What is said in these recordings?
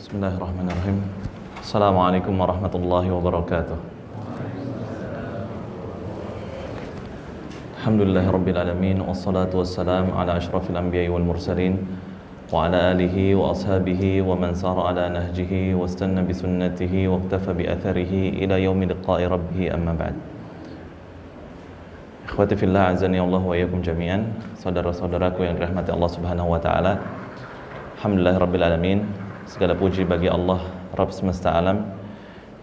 Bismillahirrahmanirrahim. Assalamualaikum warahmatullahi wabarakatuh. Alhamdulillahirabbil alamin wassalatu wassalamu ala asyrafil anbiya'i wal mursalin wa ala alihi wa ashabihi wa man sara ala nahjihi wastanna bi sunnatihi wa iktafa bi atharihi ila yaumi liqa'i rabbih, amma ba'd. Ikhwati fillah, azani Allah wa iyyakum jami'an. Saudara-saudaraku yang dirahmati Allah Subhanahu wa taala. Alhamdulillahirabbil alamin. Segala puji bagi Allah, Rabb semesta alam,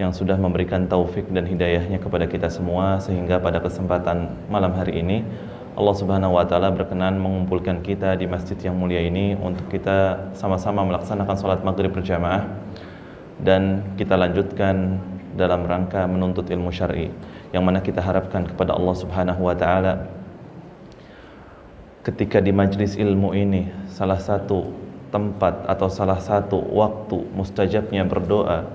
yang sudah memberikan taufik dan hidayahnya kepada kita semua, sehingga pada kesempatan malam hari ini Allah Subhanahu wa taala berkenan mengumpulkan kita di masjid yang mulia ini untuk kita sama-sama melaksanakan salat maghrib berjamaah, dan kita lanjutkan dalam rangka menuntut ilmu syar'i, yang mana kita harapkan kepada Allah Subhanahu wa taala ketika di majlis ilmu ini salah satu tempat atau salah satu waktu mustajabnya berdoa,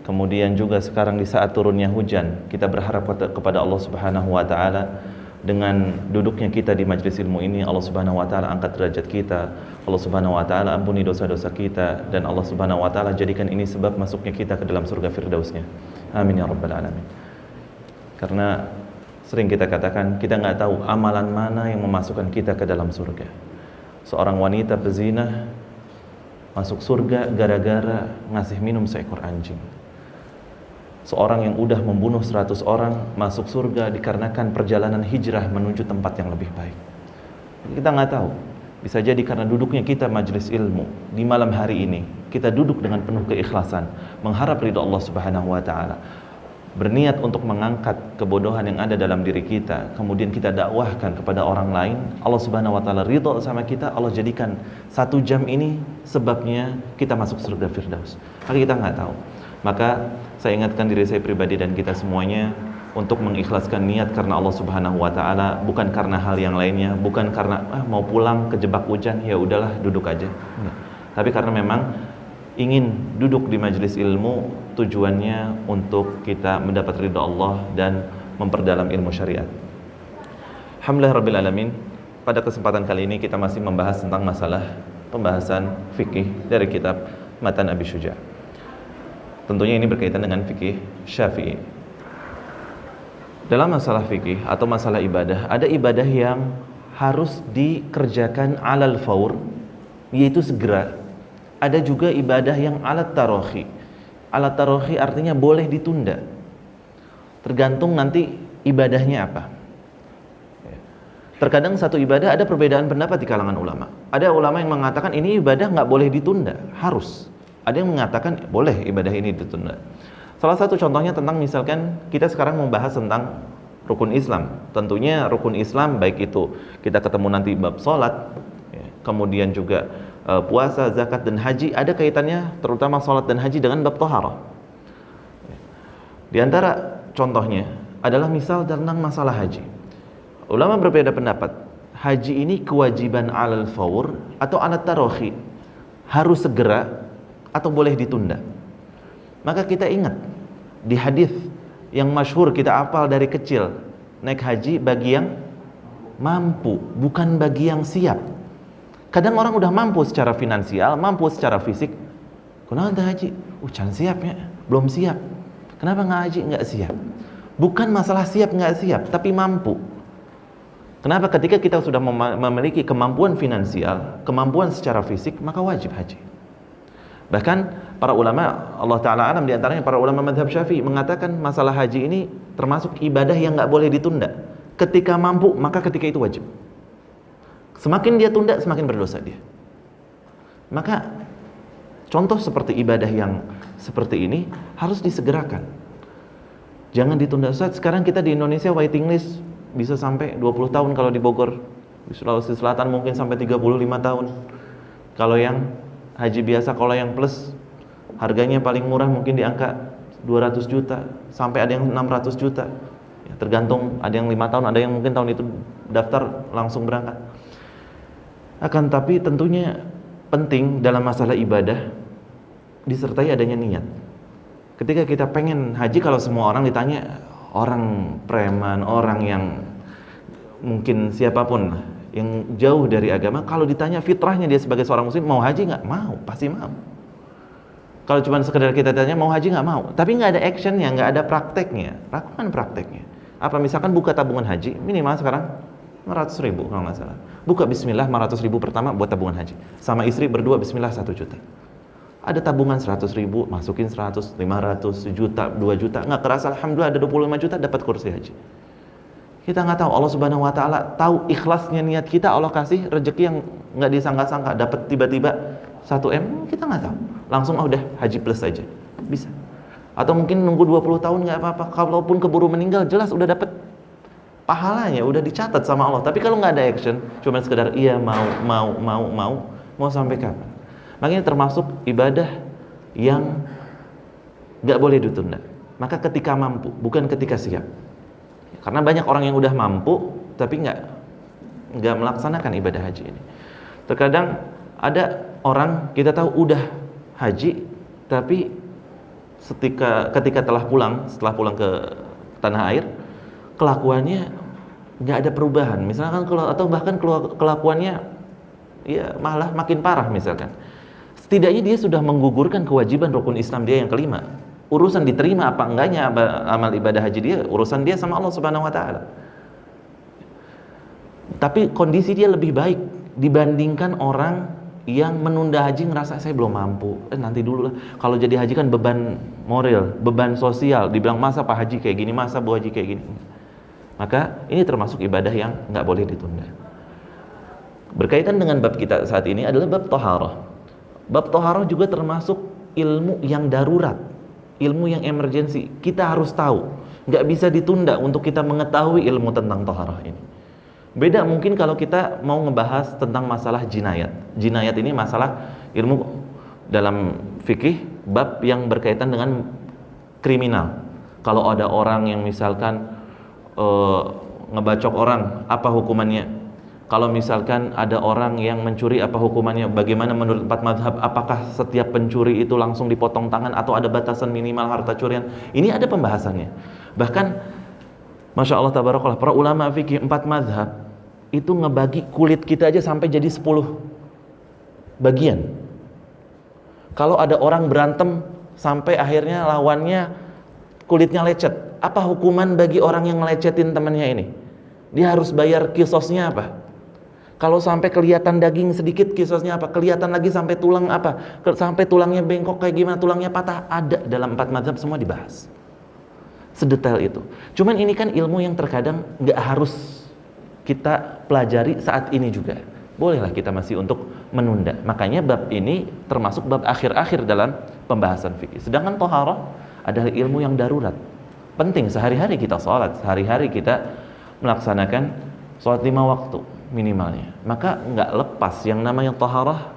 kemudian juga sekarang di saat turunnya hujan, kita berharap kepada Allah Subhanahu wa taala dengan duduknya kita di majlis ilmu ini, Allah Subhanahu wa taala angkat derajat kita, Allah Subhanahu wa taala ampuni dosa-dosa kita, dan Allah Subhanahu wa taala jadikan ini sebab masuknya kita ke dalam surga firdausnya. Amin ya rabbal alamin. Karena sering kita katakan, kita nggak tahu amalan mana yang memasukkan kita ke dalam surga. Seorang wanita pezina masuk surga gara-gara ngasih minum seekor anjing. Seorang yang udah membunuh 100 orang masuk surga dikarenakan perjalanan hijrah menuju tempat yang lebih baik. Kita nggak tahu. Bisa jadi karena duduknya kita majelis ilmu di malam hari ini, kita duduk dengan penuh keikhlasan, mengharap ridha Allah Subhanahu wa taala, berniat untuk mengangkat kebodohan yang ada dalam diri kita, kemudian kita dakwahkan kepada orang lain. Allah Subhanahu wa taala ridha sama kita, Allah jadikan 1 jam ini sebabnya kita masuk surga firdaus. Maka kita nggak tahu. Maka saya ingatkan diri saya pribadi dan kita semuanya untuk mengikhlaskan niat karena Allah Subhanahu wa taala, bukan karena hal yang lainnya, bukan karena mau pulang kejebak hujan, ya udahlah duduk aja. Tapi karena memang ingin duduk di majelis ilmu, tujuannya untuk kita mendapat ridha Allah dan memperdalam ilmu syariat. Alhamdulillahirabbil alamin. Pada kesempatan kali ini kita masih membahas tentang masalah pembahasan fikih dari kitab Matan Abi Syuja'. Tentunya ini berkaitan dengan fikih Syafi'i. Dalam masalah fikih atau masalah ibadah, ada ibadah yang harus dikerjakan alal faur, yaitu segera. Ada juga ibadah yang alat tarohi. Alat tarohi artinya boleh ditunda, tergantung nanti ibadahnya apa. Terkadang satu ibadah ada perbedaan pendapat di kalangan ulama. Ada ulama yang mengatakan ini ibadah nggak boleh ditunda, harus. Ada yang mengatakan boleh ibadah ini ditunda. Salah satu contohnya tentang misalkan kita sekarang membahas tentang rukun Islam. Tentunya rukun Islam baik itu kita ketemu nanti bab sholat, kemudian juga puasa, zakat, dan haji, ada kaitannya terutama sholat dan haji dengan bab taharah. Di antara contohnya adalah misal tentang masalah haji. Ulama berbeda pendapat. Haji ini kewajiban alal faur atau alat tarohi, harus segera atau boleh ditunda. Maka kita ingat di hadis yang masyhur kita hafal dari kecil, naik haji bagi yang mampu, bukan bagi yang siap. Kadang orang udah mampu secara finansial, mampu secara fisik, kenapa haji? Jangan siap ya, belum siap. Kenapa nggak haji? Nggak siap. Bukan masalah siap nggak siap, tapi mampu. Kenapa? Ketika kita sudah memiliki kemampuan finansial, kemampuan secara fisik, maka wajib haji. Bahkan para ulama, Allah Ta'ala alam, diantaranya para ulama madhab Syafi'i mengatakan masalah haji ini termasuk ibadah yang nggak boleh ditunda. Ketika mampu, maka ketika itu wajib. Semakin dia tunda, semakin berdosa dia. Maka contoh seperti ibadah yang seperti ini harus disegerakan. Jangan ditunda. Ustaz, sekarang kita di Indonesia waiting list bisa sampai 20 tahun kalau di Bogor. Di Sulawesi Selatan mungkin sampai 35 tahun. Kalau yang haji biasa, kalau yang plus harganya paling murah mungkin di angka 200 juta sampai ada yang 600 juta ya, tergantung, ada yang 5 tahun, ada yang mungkin tahun itu daftar langsung berangkat. Akan tapi tentunya penting dalam masalah ibadah disertai adanya niat. Ketika kita pengen haji, kalau semua orang ditanya, orang preman, orang yang mungkin siapapun yang jauh dari agama, kalau ditanya fitrahnya dia sebagai seorang muslim mau haji nggak? Mau, pasti mau. Kalau cuma sekedar kita tanya mau haji nggak mau, tapi nggak ada actionnya, nggak ada prakteknya, lakukan prakteknya. Apa misalkan buka tabungan haji minimal sekarang 500.000 kalau nggak salah. Buka Bismillah 500.000 pertama buat tabungan haji. Sama istri berdua Bismillah 1 juta. Ada tabungan 100.000, masukin 100, 500, 1 juta, 2 juta. Nggak kerasa Alhamdulillah ada 25 juta dapat kursi haji. Kita nggak tahu, Allah Subhanahu Wa Taala tahu ikhlasnya niat kita, Allah kasih rezeki yang nggak disangka-sangka, dapat tiba-tiba 1 M, kita nggak tahu. Langsung udah haji plus saja, bisa. Atau mungkin nunggu 20 tahun nggak apa-apa. Kalaupun keburu meninggal, jelas udah dapat pahalanya, udah dicatat sama Allah. Tapi kalau nggak ada action, cuma sekedar iya mau sampai kapan? Makanya termasuk ibadah yang nggak boleh ditunda. Maka ketika mampu, bukan ketika siap. Karena banyak orang yang udah mampu tapi nggak melaksanakan ibadah haji ini. Terkadang ada orang kita tahu udah haji tapi ketika setelah pulang ke tanah air, kelakuannya nggak ada perubahan. Misalkan atau bahkan kelakuannya ya malah makin parah misalkan. Setidaknya dia sudah menggugurkan kewajiban rukun Islam dia yang kelima. Urusan diterima apa enggaknya amal ibadah haji dia, urusan dia sama Allah Subhanahu Wa Taala. Tapi kondisi dia lebih baik dibandingkan orang yang menunda haji ngerasa saya belum mampu, nanti dulu lah. Kalau jadi haji kan beban moral, beban sosial, dibilang masa Pak Haji kayak gini, masa Bu Haji kayak gini. Maka ini termasuk ibadah yang nggak boleh ditunda. Berkaitan dengan bab kita saat ini adalah bab toharoh. Bab toharoh juga termasuk ilmu yang darurat, ilmu yang emergensi. Kita harus tahu, nggak bisa ditunda untuk kita mengetahui ilmu tentang toharoh ini. Beda mungkin kalau kita mau ngebahas tentang masalah jinayat. Jinayat ini masalah ilmu dalam fikih, bab yang berkaitan dengan kriminal. Kalau ada orang yang misalkan ngebacok orang, apa hukumannya? Kalau misalkan ada orang yang mencuri, apa hukumannya? Bagaimana menurut 4 mazhab? Apakah setiap pencuri itu langsung dipotong tangan atau ada batasan minimal harta curian? Ini ada pembahasannya. Bahkan Masya Allah tabarakallah, para ulama fikih 4 mazhab itu ngebagi kulit kita aja sampai jadi 10 bagian. Kalau ada orang berantem sampai akhirnya lawannya kulitnya lecet, apa hukuman bagi orang yang ngelecetin temannya ini? Dia harus bayar qisasnya apa? Kalau sampai kelihatan daging sedikit, qisasnya apa? Kelihatan lagi sampai tulang apa? Sampai tulangnya bengkok kayak gimana, tulangnya patah, ada dalam 4 mazhab semua dibahas. Sedetail itu. Cuman ini kan ilmu yang terkadang nggak harus kita pelajari saat ini juga. Bolehlah kita masih untuk menunda. Makanya bab ini termasuk bab akhir-akhir dalam pembahasan fikih. Sedangkan toharah adalah ilmu yang darurat. Penting sehari-hari kita sholat, sehari-hari kita melaksanakan sholat 5 waktu minimalnya. Maka nggak lepas yang namanya toharah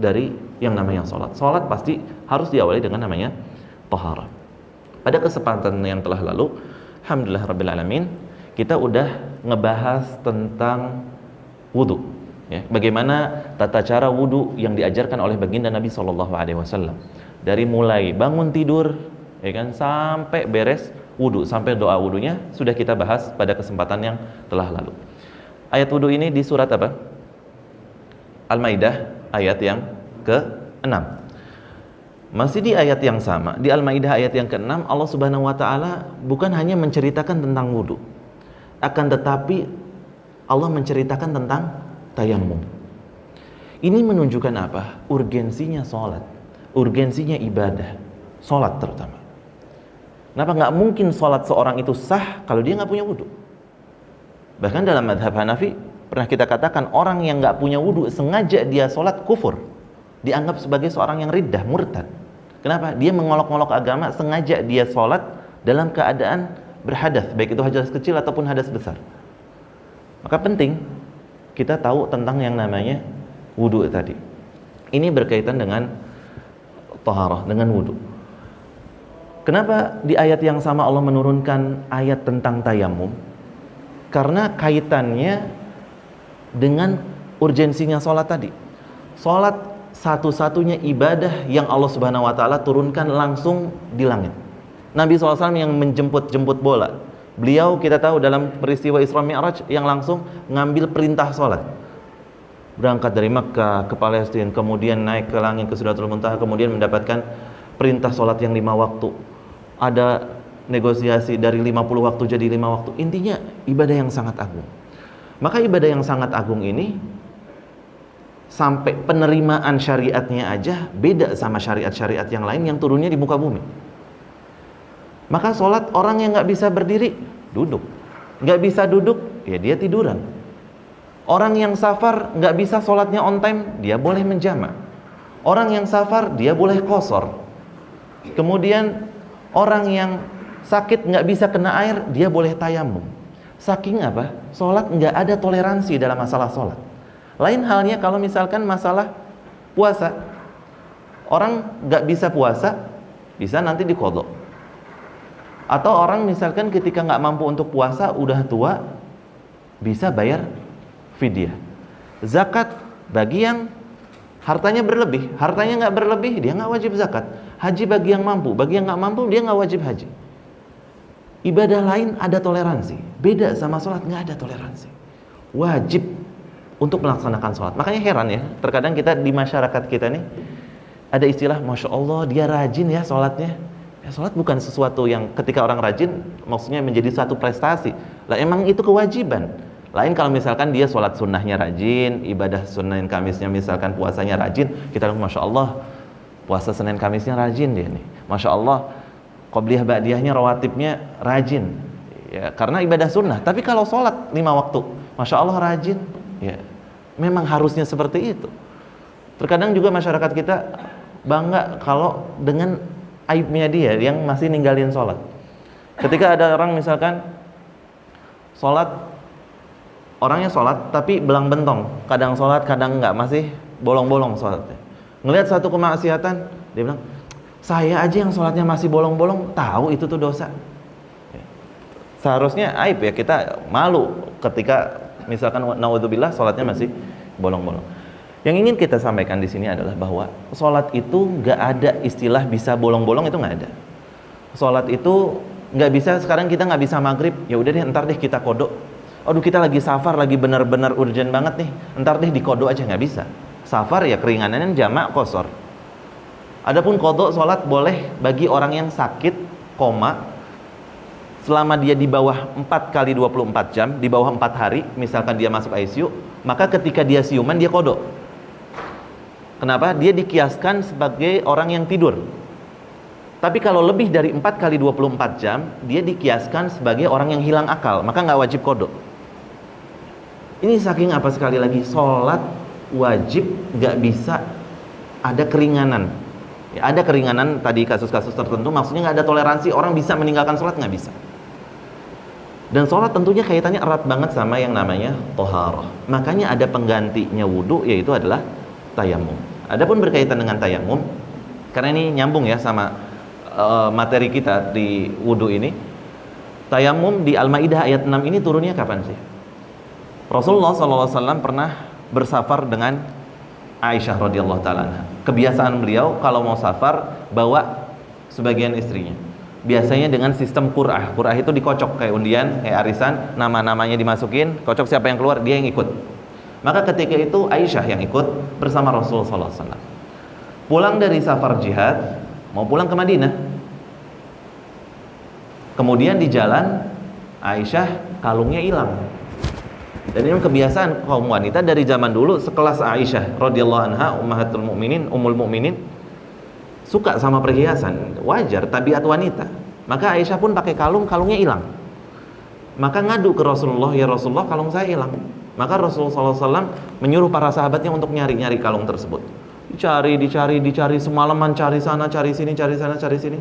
dari yang namanya sholat. Sholat pasti harus diawali dengan namanya toharah. Pada kesempatan yang telah lalu, alhamdulillah rabbil alamin, kita udah ngebahas tentang wudu, ya. Bagaimana tata cara wudu yang diajarkan oleh baginda Nabi SAW. Dari mulai bangun tidur, ya kan, sampai beres wudu, sampai doa wudunya sudah kita bahas pada kesempatan yang telah lalu. Ayat wudu ini di surat apa? Al-Maidah ayat yang ke-6. Masih di ayat yang sama, di Al-Maidah ayat yang ke-6, Allah Subhanahu wa taala bukan hanya menceritakan tentang wudu, akan tetapi Allah menceritakan tentang tayammum. Ini menunjukkan apa? Urgensinya sholat, urgensinya ibadah, sholat terutama. Kenapa nggak mungkin sholat seorang itu sah kalau dia nggak punya wudu? Bahkan dalam mazhab Hanafi pernah kita katakan orang yang nggak punya wudu sengaja dia sholat kufur, dianggap sebagai seorang yang riddah, murtad. Kenapa? Dia mengolok-olok agama, sengaja dia sholat dalam keadaan berhadas, baik itu hadas kecil ataupun hadas besar. Maka penting kita tahu tentang yang namanya wudu tadi. Ini berkaitan dengan taharah, dengan wudu. Kenapa di ayat yang sama Allah menurunkan ayat tentang tayammum? Karena kaitannya dengan urgensinya sholat tadi. Sholat satu-satunya ibadah yang Allah Subhanahu wa taala turunkan langsung di langit. Nabi SAW yang menjemput bola. Beliau kita tahu dalam peristiwa Isra Mi'raj yang langsung ngambil perintah sholat. berangkat dari Makkah ke Palestina, kemudian naik ke langit ke Sidratul Muntaha, kemudian mendapatkan perintah sholat yang 5 waktu. Ada negosiasi dari 50 waktu jadi 5 waktu. Intinya ibadah yang sangat agung. Maka ibadah yang sangat agung ini sampai penerimaan syariatnya aja beda sama syariat-syariat yang lain yang turunnya di muka bumi. Maka sholat, orang yang nggak bisa berdiri, duduk. Nggak bisa duduk, ya dia tiduran. Orang yang safar nggak bisa sholatnya on time, dia boleh menjama. Orang yang safar, dia boleh qasar. Kemudian orang yang sakit nggak bisa kena air, dia boleh tayamum. Saking apa? Sholat nggak ada toleransi dalam masalah sholat. Lain halnya kalau misalkan masalah puasa. Orang nggak bisa puasa, bisa nanti diqadha. Atau orang misalkan ketika nggak mampu untuk puasa, udah tua, bisa bayar fidyah. Zakat bagi yang hartanya berlebih, hartanya nggak berlebih, dia nggak wajib zakat. Haji bagi yang mampu, bagi yang nggak mampu, dia nggak wajib haji. Ibadah lain ada toleransi, beda sama sholat nggak ada toleransi. Wajib untuk melaksanakan sholat. Makanya heran ya, terkadang kita di masyarakat kita nih ada istilah, Masya Allah dia rajin ya sholatnya. Ya, sholat bukan sesuatu yang ketika orang rajin maksudnya menjadi satu prestasi. Lah emang itu kewajiban. Lain kalau misalkan dia sholat sunnahnya rajin, ibadah Senin Kamisnya misalkan puasanya rajin, kita bilang Masya Allah puasa Senin Kamisnya rajin dia nih. Masya Allah qobliyah ba'diyahnya rawatibnya rajin. Ya, karena ibadah sunnah. Tapi kalau sholat 5 waktu, Masya Allah rajin. Ya, memang harusnya seperti itu. Terkadang juga masyarakat kita bangga kalau dengan aibnya dia yang masih ninggalin sholat. Ketika ada orang misalkan sholat, orangnya sholat tapi belang bentong, kadang sholat kadang enggak, masih bolong-bolong sholatnya. Ngelihat satu kemaksiatan, dia bilang, saya aja yang sholatnya masih bolong-bolong, tahu itu tuh dosa. Seharusnya aib ya, kita malu ketika misalkan naudzubillah sholatnya masih bolong-bolong. Yang ingin kita sampaikan di sini adalah bahwa sholat itu nggak ada istilah bisa bolong-bolong, itu nggak ada. Sholat itu nggak bisa, sekarang kita nggak bisa maghrib, ya udah deh ntar deh kita kodok. Aduh kita lagi safar, lagi benar-benar urgent banget nih, ntar deh di kodok aja, nggak bisa. Safar ya keringanannya jamak qasar. Adapun kodok sholat boleh bagi orang yang sakit, koma, selama dia di bawah 4 kali 24 jam, di bawah 4 hari, misalkan dia masuk ICU, maka ketika dia siuman dia kodok. Kenapa? Dia dikiaskan sebagai orang yang tidur. Tapi kalau lebih dari 4 kali 24 jam, dia dikiaskan sebagai orang yang hilang akal, maka nggak wajib kodok. Ini saking apa, sekali lagi, sholat wajib nggak bisa ada keringanan. Ya, ada keringanan tadi kasus-kasus tertentu, maksudnya nggak ada toleransi, orang bisa meninggalkan sholat, nggak bisa. Dan sholat tentunya kaitannya erat banget sama yang namanya toharah. Makanya ada penggantinya wudhu, yaitu adalah tayamum. Adapun berkaitan dengan tayamum, karena ini nyambung ya sama materi kita di wudhu ini. Tayamum di Al-Maidah ayat 6 ini turunnya kapan sih? Rasulullah SAW pernah bersafar dengan Aisyah radhiyallahu ta'ala anha. Kebiasaan beliau kalau mau safar bawa sebagian istrinya. Biasanya dengan sistem qur'ah. Qur'ah itu dikocok kayak undian, kayak arisan, nama-namanya dimasukin, kocok siapa yang keluar, dia yang ikut. Maka ketika itu Aisyah yang ikut bersama Rasulullah SAW. Pulang dari safar jihad, mau pulang ke Madinah. Kemudian di jalan Aisyah kalungnya hilang. Dan ini kebiasaan kaum wanita dari zaman dulu, sekelas Aisyah radhiyallahu anha, ummahatul mukminin, ummul mukminin, suka sama perhiasan, wajar, tabiat wanita. Maka Aisyah pun pakai kalung, kalungnya hilang. Maka ngadu ke Rasulullah, ya Rasulullah kalung saya hilang. Maka Rasulullah SAW menyuruh para sahabatnya untuk nyari-nyari kalung tersebut. Dicari semalaman, cari sana, cari sini, cari sana, cari sini.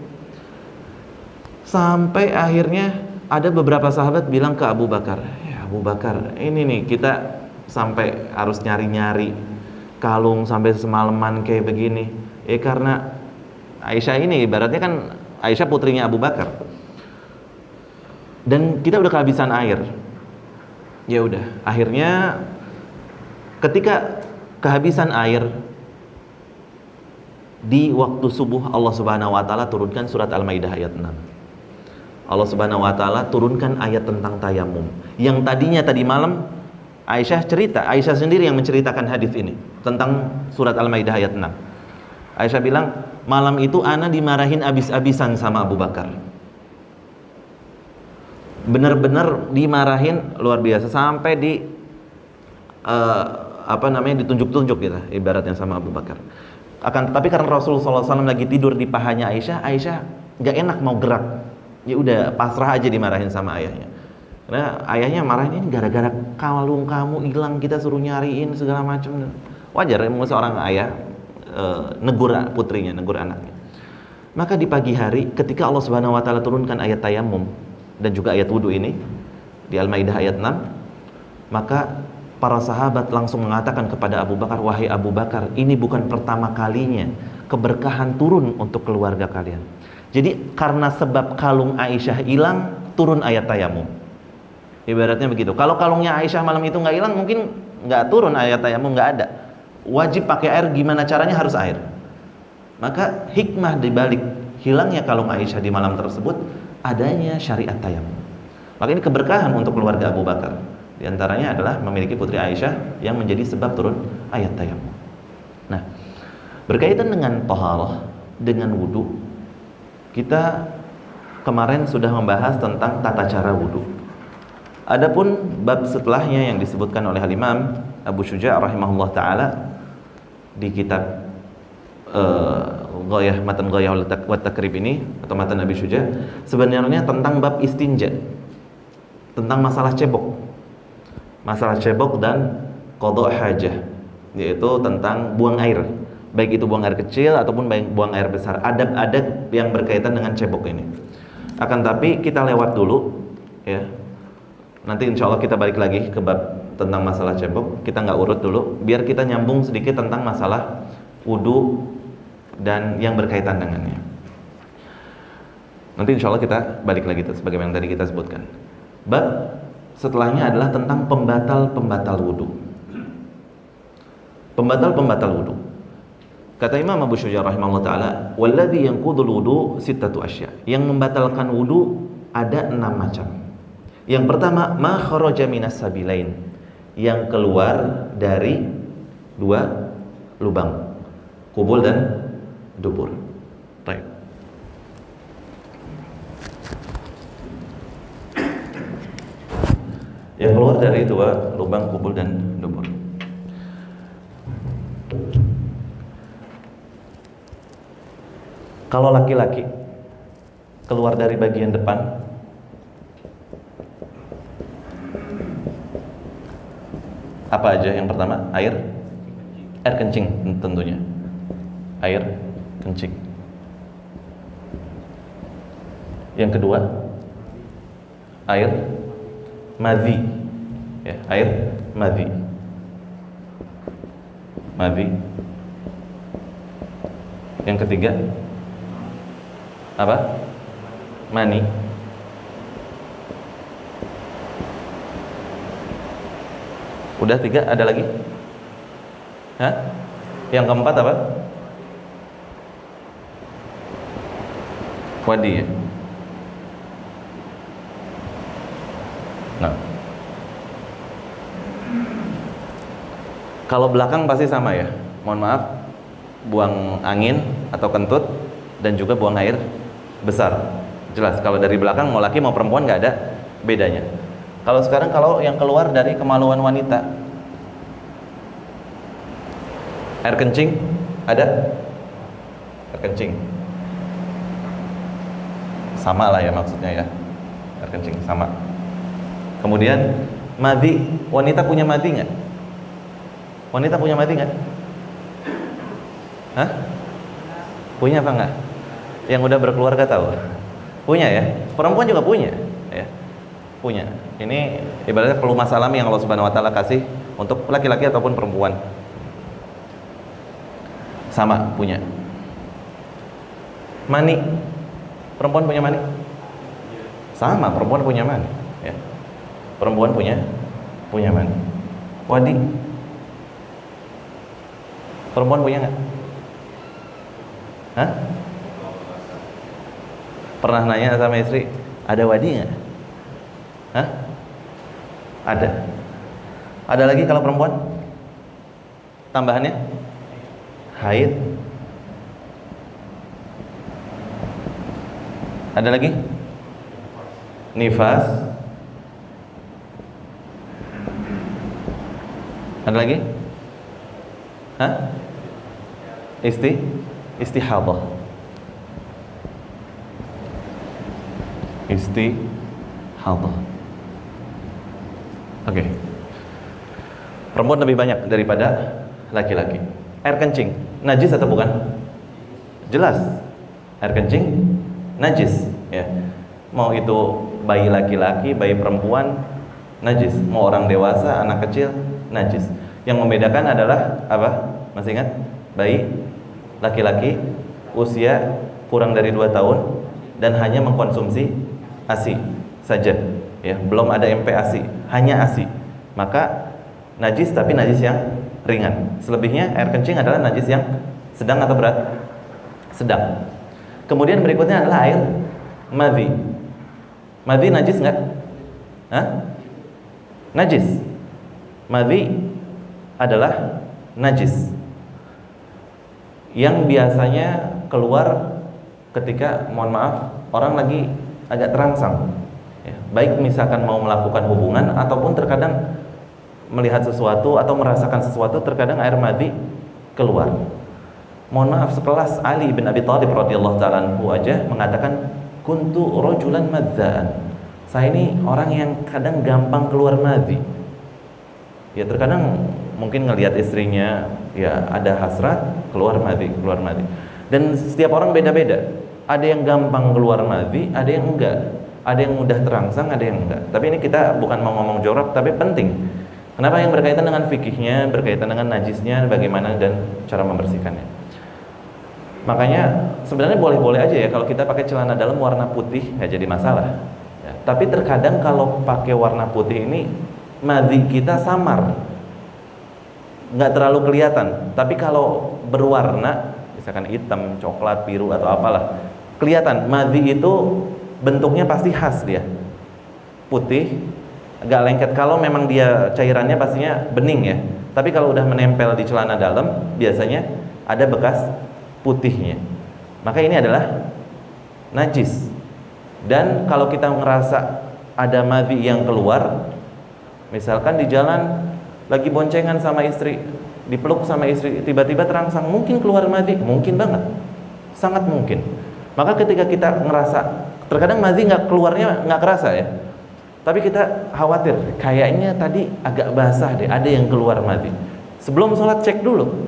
Sampai akhirnya ada beberapa sahabat bilang ke Abu Bakar, ya Abu Bakar, ini nih kita sampai harus nyari-nyari kalung sampai semalaman kayak begini. Karena Aisyah ini ibaratnya kan Aisyah putrinya Abu Bakar. Dan kita udah kehabisan air. Ya udah, akhirnya ketika kehabisan air di waktu subuh, Allah Subhanahu wa taala turunkan surat Al-Maidah ayat 6. Allah Subhanahu wa taala turunkan ayat tentang tayamum. Yang tadinya tadi malam Aisyah cerita, Aisyah sendiri yang menceritakan hadis ini tentang surat Al-Maidah ayat 6. Aisyah bilang, malam itu ana dimarahin abis-abisan sama Abu Bakar. Benar-benar dimarahin luar biasa sampai ditunjuk-tunjuk gitu ibaratnya sama Abu Bakar. Tapi karena Rasulullah SAW lagi tidur di pahanya Aisyah nggak enak mau gerak. Ya udah pasrah aja dimarahin sama ayahnya. Karena ayahnya marahin, ini gara-gara kalung kamu hilang kita suruh nyariin segala macam. Wajar seorang ayah negur putrinya, negur anaknya. Maka di pagi hari ketika Allah Subhanahu wa taala turunkan ayat tayamum dan juga ayat wudu ini di Al-Maidah ayat 6, maka para sahabat langsung mengatakan kepada Abu Bakar, wahai Abu Bakar, ini bukan pertama kalinya keberkahan turun untuk keluarga kalian. Jadi karena sebab kalung Aisyah hilang, turun ayat tayamum. Ibaratnya begitu. Kalau kalungnya Aisyah malam itu nggak hilang, mungkin nggak turun ayat tayamum, nggak ada. Wajib pakai air, gimana caranya harus air. Maka hikmah dibalik hilangnya kalung Aisyah di malam tersebut adanya syariat tayamum. Maka ini keberkahan untuk keluarga Abu Bakar. Di antaranya adalah memiliki putri Aisyah yang menjadi sebab turun ayat tayamum. Nah, berkaitan dengan taharah, dengan wudu, kita kemarin sudah membahas tentang tata cara wudu. Adapun bab setelahnya yang disebutkan oleh Imam Abu Syuja' rahimahullah taala di kitab Matan Ghayah wa Takrib ini atau Matan Abi Syuja' sebenarnya tentang bab istinja, tentang masalah cebok. Masalah cebok dan qada' hajah, yaitu tentang buang air, baik itu buang air kecil ataupun buang air besar, adab-adab yang berkaitan dengan cebok ini. Akan tapi kita lewat dulu ya. Nanti insya Allah kita balik lagi ke bab tentang masalah cebok. Kita nggak urut dulu, biar kita nyambung sedikit tentang masalah wudu dan yang berkaitan dengannya. Nanti insya Allah kita balik lagi sebagaimana tadi kita sebutkan. Bab setelahnya adalah tentang pembatal-pembatal wudu. Pembatal-pembatal wudu. Kata Imam Abu Syuja' rahimahullah taala, "Walladzi yanqudul wudu sittatu asya." Yang membatalkan wudu ada 6 macam. Yang pertama, ma kharaja minas sabilain. Yang keluar dari 2 lubang, kubul dan dubur. Baik. Yang keluar dari 2 lubang, kubul dan dubur. Kalau laki-laki keluar dari bagian depan, apa aja? Yang pertama, air kencing tentunya. Air kencing. Yang kedua, air madhi. Ya, air madhi. Madhi. Yang ketiga, apa? Mani. Udah 3, ada lagi? Hah? Yang keempat apa? Wadi ya? Nah, kalau belakang pasti sama ya. Mohon maaf, buang angin atau kentut dan juga buang air besar. Jelas kalau dari belakang mau laki mau perempuan nggak ada bedanya. Kalau sekarang kalau yang keluar dari kemaluan wanita, air kencing ada? Air kencing sama lah ya maksudnya ya, air kencing sama. Kemudian madhi, wanita punya madhi nggak? Wanita punya madhi nggak? Hah? Punya apa nggak? Yang udah berkeluarga tahu? Punya ya? Perempuan juga punya ya? Punya. Ini ibaratnya pelumas alami yang Allah Subhanahu wa taala kasih untuk laki-laki ataupun perempuan. Sama punya. Mani. Perempuan punya mani? Sama, perempuan punya mani ya. Perempuan punya mani. Wadi. Perempuan punya nggak? Hah? Pernah nanya sama istri, ada wadi nggak? Hah? Ada. Ada lagi kalau perempuan? Tambahannya? Haid. Ada lagi? Nifas. Ada lagi? Hah? Istihadah. Istihadah. Oke. Perempuan lebih banyak daripada laki-laki. Air kencing, najis atau bukan? Jelas. Air kencing najis, ya. Mau itu bayi laki-laki, bayi perempuan, najis. Mau orang dewasa, anak kecil, najis. Yang membedakan adalah apa? Masih ingat? Bayi laki-laki usia kurang dari 2 tahun dan hanya mengkonsumsi ASI saja, ya. Belum ada MPASI, hanya ASI. Maka najis, tapi najis yang ringan. Selebihnya air kencing adalah najis yang sedang atau berat? Sedang. Kemudian berikutnya adalah air madhi. Madhi najis nggak? Hah? Najis. Madhi adalah najis yang biasanya keluar ketika, mohon maaf, orang lagi agak terangsang, ya. Baik misalkan mau melakukan hubungan ataupun terkadang melihat sesuatu atau merasakan sesuatu, terkadang air madhi keluar. Mohon maaf, sekelas Ali bin Abi Thalib radhiyallahu ta'ala anhu aja mengatakan, kuntu rajulan madzaan. Saya ini orang yang kadang gampang keluar madhi. Ya, terkadang mungkin ngelihat istrinya, ya ada hasrat, keluar madhi. Dan setiap orang beda-beda. Ada yang gampang keluar madhi, ada yang enggak. Ada yang mudah terangsang, ada yang enggak. Tapi ini kita bukan mau ngomong jorok, tapi penting. Kenapa? Yang berkaitan dengan fikihnya, berkaitan dengan najisnya, bagaimana dan cara membersihkannya. Makanya sebenarnya boleh-boleh aja ya kalau kita pakai celana dalam warna putih, nggak jadi masalah. Ya, tapi terkadang kalau pakai warna putih ini madhi kita samar, nggak terlalu kelihatan. Tapi kalau berwarna, misalkan hitam, coklat, biru atau apalah, kelihatan. Madhi itu bentuknya pasti khas dia, putih, agak lengket. Kalau memang dia cairannya pastinya bening ya. Tapi kalau udah menempel di celana dalam, biasanya ada bekas putihnya. Maka ini adalah najis. Dan kalau kita ngerasa ada madhi yang keluar, misalkan di jalan lagi boncengan sama istri, dipeluk sama istri, tiba-tiba terangsang, mungkin keluar madhi, mungkin banget, sangat mungkin. Maka ketika kita ngerasa, terkadang madhi nggak keluarnya nggak kerasa ya, tapi kita khawatir, kayaknya tadi agak basah deh, ada yang keluar madhi. Sebelum sholat cek dulu.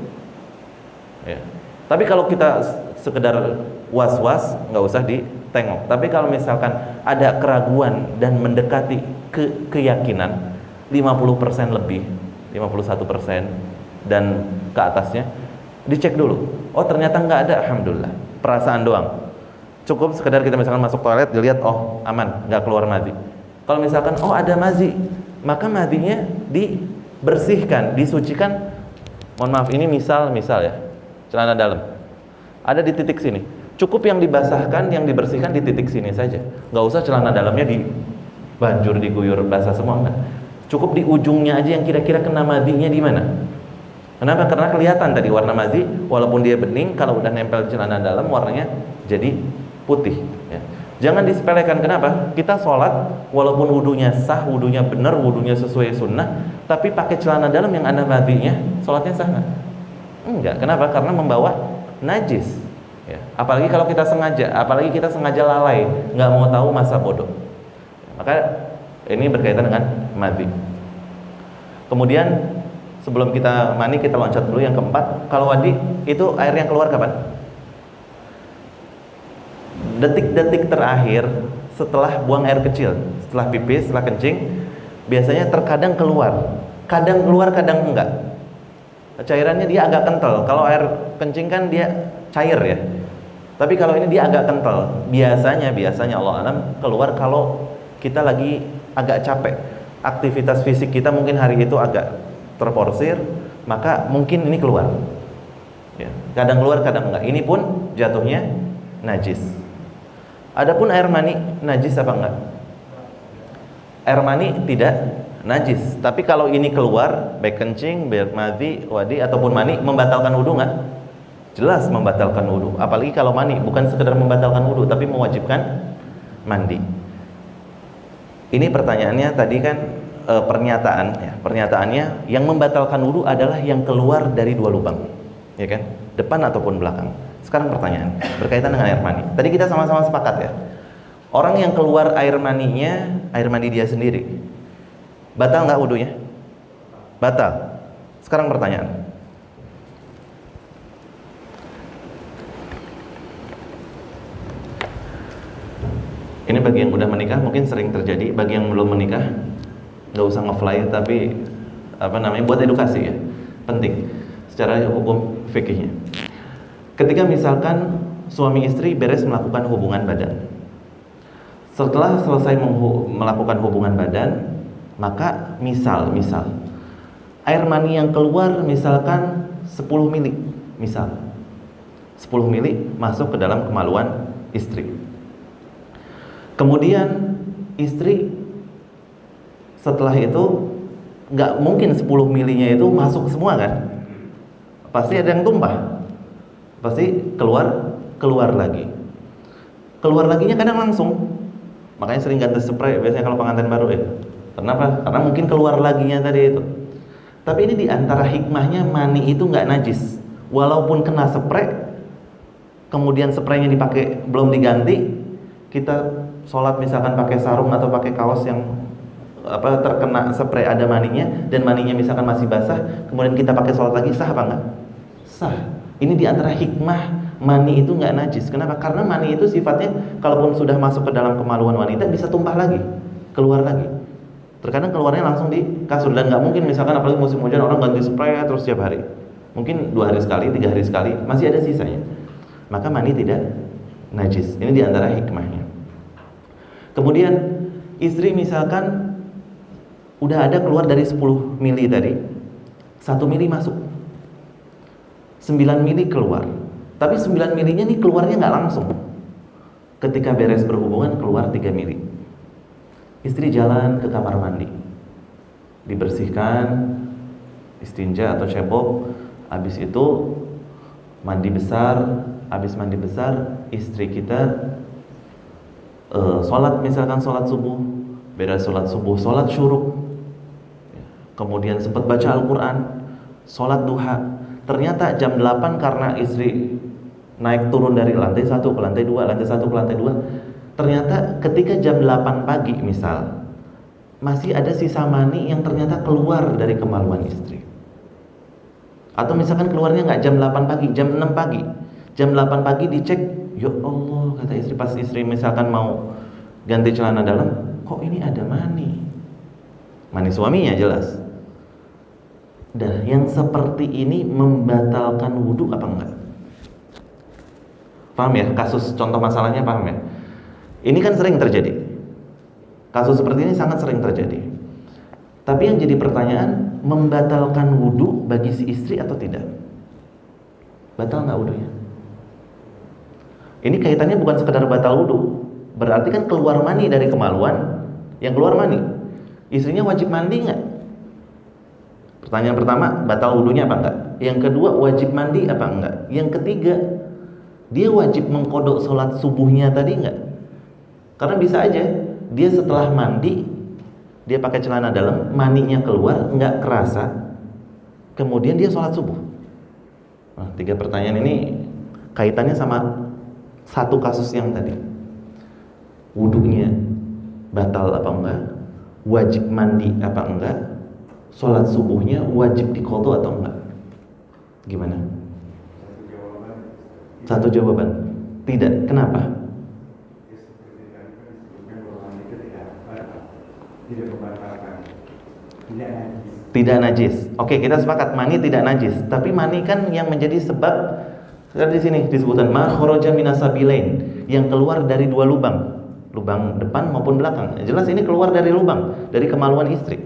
Ya. Tapi kalau kita sekedar was-was, nggak usah ditengok. Tapi kalau misalkan ada keraguan dan mendekati keyakinan 50% lebih, 51% dan ke atasnya, dicek dulu. Oh ternyata nggak ada, alhamdulillah. Perasaan doang. Cukup sekedar kita misalkan masuk toilet, dilihat, oh aman, nggak keluar madhi. Kalau misalkan, oh ada madhi, maka madhinya dibersihkan, disucikan. Mohon maaf, ini misal ya, celana dalam ada di titik sini, cukup yang dibasahkan, yang dibersihkan di titik sini saja. Nggak usah celana dalamnya dibanjur, diguyur basah semua, enggak. Cukup di ujungnya aja yang kira-kira kena madhinya di mana. Kenapa? Karena kelihatan tadi warna madhi, walaupun dia bening, kalau udah nempel di celana dalam warnanya jadi putih ya. Jangan disepelekan. Kenapa? Kita sholat walaupun wudunya sah, wudunya benar, wudunya sesuai sunnah, tapi pakai celana dalam yang ada madhinya, sholatnya sah nggak? Enggak. Kenapa? Karena membawa najis ya. Apalagi kalau kita sengaja lalai, nggak mau tahu masa bodoh. Maka ini berkaitan dengan madhi. Kemudian sebelum kita mandi, kita loncat dulu yang keempat. Kalau wadi itu air yang keluar kapan? Detik-detik terakhir setelah buang air kecil, setelah pipis, setelah kencing, biasanya terkadang keluar, kadang keluar, kadang enggak. Cairannya dia agak kental. Kalau air kencing kan dia cair ya. Tapi kalau ini dia agak kental. Biasanya Allah alam keluar kalau kita lagi agak capek. Aktivitas fisik kita mungkin hari itu agak terporsir, maka mungkin ini keluar. Ya, kadang keluar, kadang enggak. Ini pun jatuhnya najis. Adapun air mani najis apa enggak? Air mani tidak najis. Tapi kalau ini keluar, baik kencing, baik madhi, wadi ataupun mani, membatalkan wudu nggak? Jelas membatalkan wudu. Apalagi kalau mani, bukan sekedar membatalkan wudu, tapi mewajibkan mandi. Ini pertanyaannya tadi kan pernyataan, ya. Pernyataannya yang membatalkan wudu adalah yang keluar dari dua lubang, ya kan? Depan ataupun belakang. Sekarang pertanyaan berkaitan dengan air mani. Tadi kita sama-sama sepakat ya. Orang yang keluar air maninya, air mani dia sendiri, batal nggak wudunya? Batal. Sekarang pertanyaan. Ini bagi yang udah menikah mungkin sering terjadi. Bagi yang belum menikah, nggak usah nge-fly, tapi buat edukasi ya, penting secara hukum fikihnya. Ketika misalkan suami istri beres melakukan hubungan badan, setelah selesai melakukan hubungan badan, maka misal air mani yang keluar misalkan 10 mili, misal 10 mili masuk ke dalam kemaluan istri. Kemudian istri setelah itu nggak mungkin 10 milinya itu masuk semua kan? Pasti ada yang tumpah, pasti keluar lagi. Keluar laginya kadang langsung, makanya sering ganti spray biasanya kalau pengantin baru ya. Kenapa? Karena mungkin keluar laginya tadi itu. Tapi ini diantara hikmahnya mani itu nggak najis, walaupun kena spray, kemudian spraynya dipakai belum diganti, kita sholat misalkan pakai sarung atau pakai kaos yang terkena spray ada maninya, dan maninya misalkan masih basah, kemudian kita pakai sholat lagi, sah apa enggak? Sah. Ini diantara hikmah mani itu nggak najis. Kenapa? Karena mani itu sifatnya kalaupun sudah masuk ke dalam kemaluan wanita bisa tumpah lagi, keluar lagi. Terkadang keluarnya langsung di kasur, dan nggak mungkin misalkan apalagi musim hujan orang ganti spray terus setiap hari. Mungkin 2 hari sekali, 3 hari sekali, masih ada sisanya. Maka mani tidak najis. Ini diantara hikmahnya. Kemudian istri misalkan udah ada keluar dari 10 mili tadi, 1 mili masuk, 9 mili keluar. Tapi 9 milinya nih keluarnya nggak langsung. Ketika beres berhubungan keluar 3 mili. Istri jalan ke kamar mandi, dibersihkan, istinja atau cebok. Habis itu mandi besar. Habis mandi besar, istri kita sholat, misalkan sholat subuh, beres sholat subuh, sholat syuruk, kemudian sempat baca Al-Quran, sholat duha. Ternyata jam 8 karena istri naik turun dari lantai 1 ke lantai 2, lantai 1 ke lantai 2, ternyata ketika jam 8 pagi misal, masih ada sisa mani yang ternyata keluar dari kemaluan istri. Atau misalkan keluarnya nggak jam 8 pagi, jam 6 pagi, jam 8 pagi dicek, ya Allah, kata istri, pas istri misalkan mau ganti celana dalam, kok ini ada mani suaminya jelas. Dan yang seperti ini membatalkan wudu apa enggak? Paham ya? Kasus contoh masalahnya paham ya? Ini kan sering terjadi. Kasus seperti ini sangat sering terjadi. Tapi yang jadi pertanyaan, membatalkan wudu bagi si istri atau tidak? Batal nggak wudunya? Ini kaitannya bukan sekedar batal wudu. Berarti kan keluar mani dari kemaluan. Yang keluar mani, istrinya wajib mandi nggak? Pertanyaan pertama, batal wudunya apa enggak? Yang kedua, wajib mandi apa enggak? Yang ketiga, dia wajib mengkodok sholat subuhnya tadi enggak? Karena bisa aja dia setelah mandi, dia pakai celana dalam, maninya keluar, enggak kerasa, kemudian dia sholat subuh. Nah, 3 pertanyaan ini kaitannya sama satu kasus yang tadi. Wudunya batal apa enggak? Wajib mandi apa enggak? Sholat subuhnya wajib diqadha atau enggak? Gimana? Satu jawaban. Tidak. Kenapa? Tidak najis. Oke, kita sepakat mani tidak najis. Tapi mani kan yang menjadi sebab, di sini disebutkan ma kharaja minasabilain, yang keluar dari 2 lubang. Lubang depan maupun belakang. Jelas ini keluar dari lubang, dari kemaluan istri.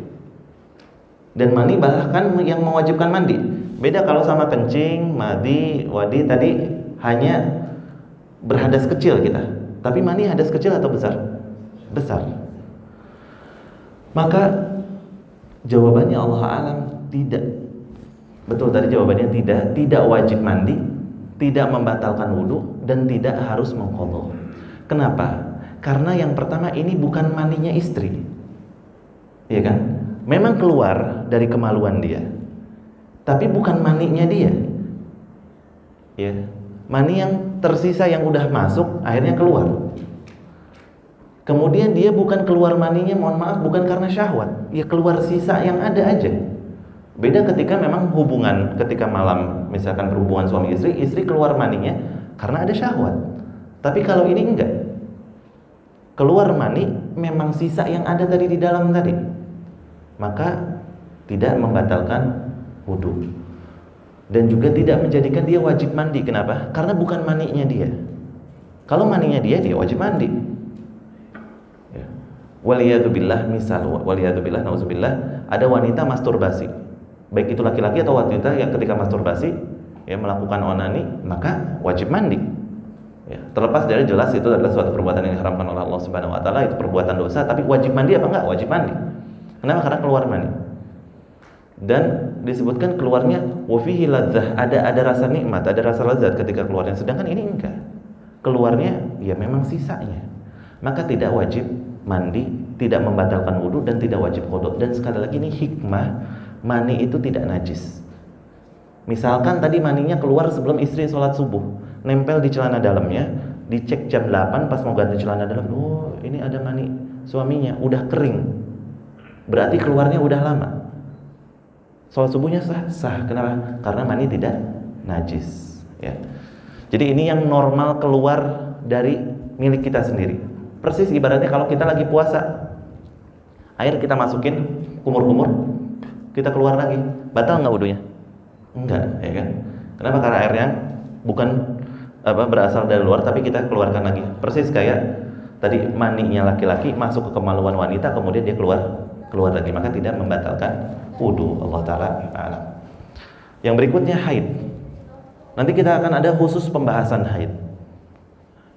Dan mani bahkan yang mewajibkan mandi. Beda kalau sama kencing, madhi, wadi tadi hanya berhadas kecil kita. Tapi mani hadas kecil atau besar? Besar. Maka Jawabannya Allah alam, tidak. Betul tadi jawabannya tidak wajib mandi, tidak membatalkan wudhu, dan tidak harus mengqadha. Kenapa? Karena yang pertama ini bukan mandinya istri, ya kan? Memang keluar dari kemaluan dia, tapi bukan maninya dia, ya. Mani yang tersisa yang udah masuk akhirnya keluar. Kemudian dia bukan keluar maninya, mohon maaf, bukan karena syahwat, ya keluar sisa yang ada aja. Beda ketika memang hubungan, ketika malam misalkan berhubungan suami istri, istri keluar maninya karena ada syahwat. Tapi kalau ini enggak, keluar mani memang sisa yang ada tadi di dalam tadi, maka tidak membatalkan wudhu dan juga tidak menjadikan dia wajib mandi. Kenapa? Karena bukan maninya dia. Kalau maninya dia wajib mandi. Ya. Waliyadzubillah, misal waliyadzubillah, nauzubillah, ada wanita masturbasi, baik itu laki-laki atau wanita yang ketika masturbasi ya melakukan onani, maka wajib mandi. Ya, terlepas dari jelas itu adalah suatu perbuatan yang diharamkan oleh Allah Subhanahu wa taala, itu perbuatan dosa, tapi wajib mandi apa enggak? Wajib mandi. Kenapa? Karena keluar mani. Dan disebutkan keluarnya wa fihi ladzah, ada rasa nikmat, ada rasa lezat ketika keluarnya, sedangkan ini enggak. Keluarnya ya memang sisanya. Maka tidak wajib mandi, tidak membatalkan wudhu, dan tidak wajib qadha. Dan sekali lagi ini hikmah, mani itu tidak najis. Misalkan tadi maninya keluar sebelum istri sholat subuh, nempel di celana dalamnya, dicek jam 8 pas mau ganti celana dalam, oh ini ada mani suaminya, udah kering, berarti keluarnya udah lama. Sholat subuhnya sah. Kenapa? Karena mani tidak najis, ya. Jadi ini yang normal keluar dari milik kita sendiri. Persis ibaratnya kalau kita lagi puasa, air kita masukin kumur-kumur, kita keluar lagi, batal nggak wudunya? Enggak, ya kan? Kenapa? Karena airnya bukan berasal dari luar, tapi kita keluarkan lagi. Persis kayak tadi maninya laki-laki masuk ke kemaluan wanita, kemudian dia keluar lagi, maka tidak membatalkan wudu. Allah Ta'ala a'lam. Yang berikutnya haid. Nanti kita akan ada khusus pembahasan haid.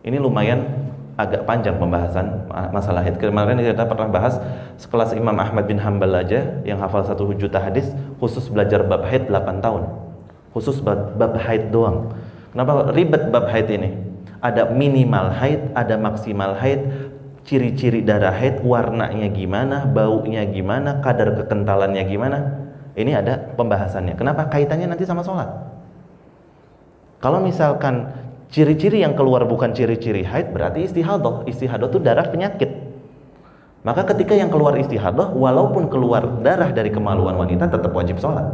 Ini lumayan agak panjang pembahasan masalah haid. Kemarin kita pernah bahas sekelas Imam Ahmad bin Hanbal aja yang hafal 1 juta hadis, khusus belajar bab haid 8 tahun. Khusus bab haid doang. Kenapa ribet bab haid ini? Ada minimal haid, ada maksimal haid, ciri-ciri darah haid, warnanya gimana, baunya gimana, kadar kekentalannya gimana. Ini ada pembahasannya. Kenapa? Kaitannya nanti sama sholat. Kalau misalkan ciri-ciri yang keluar bukan ciri-ciri haid, berarti istihadah. Istihadah itu darah penyakit. Maka ketika yang keluar istihadah, walaupun keluar darah dari kemaluan wanita, tetap wajib sholat.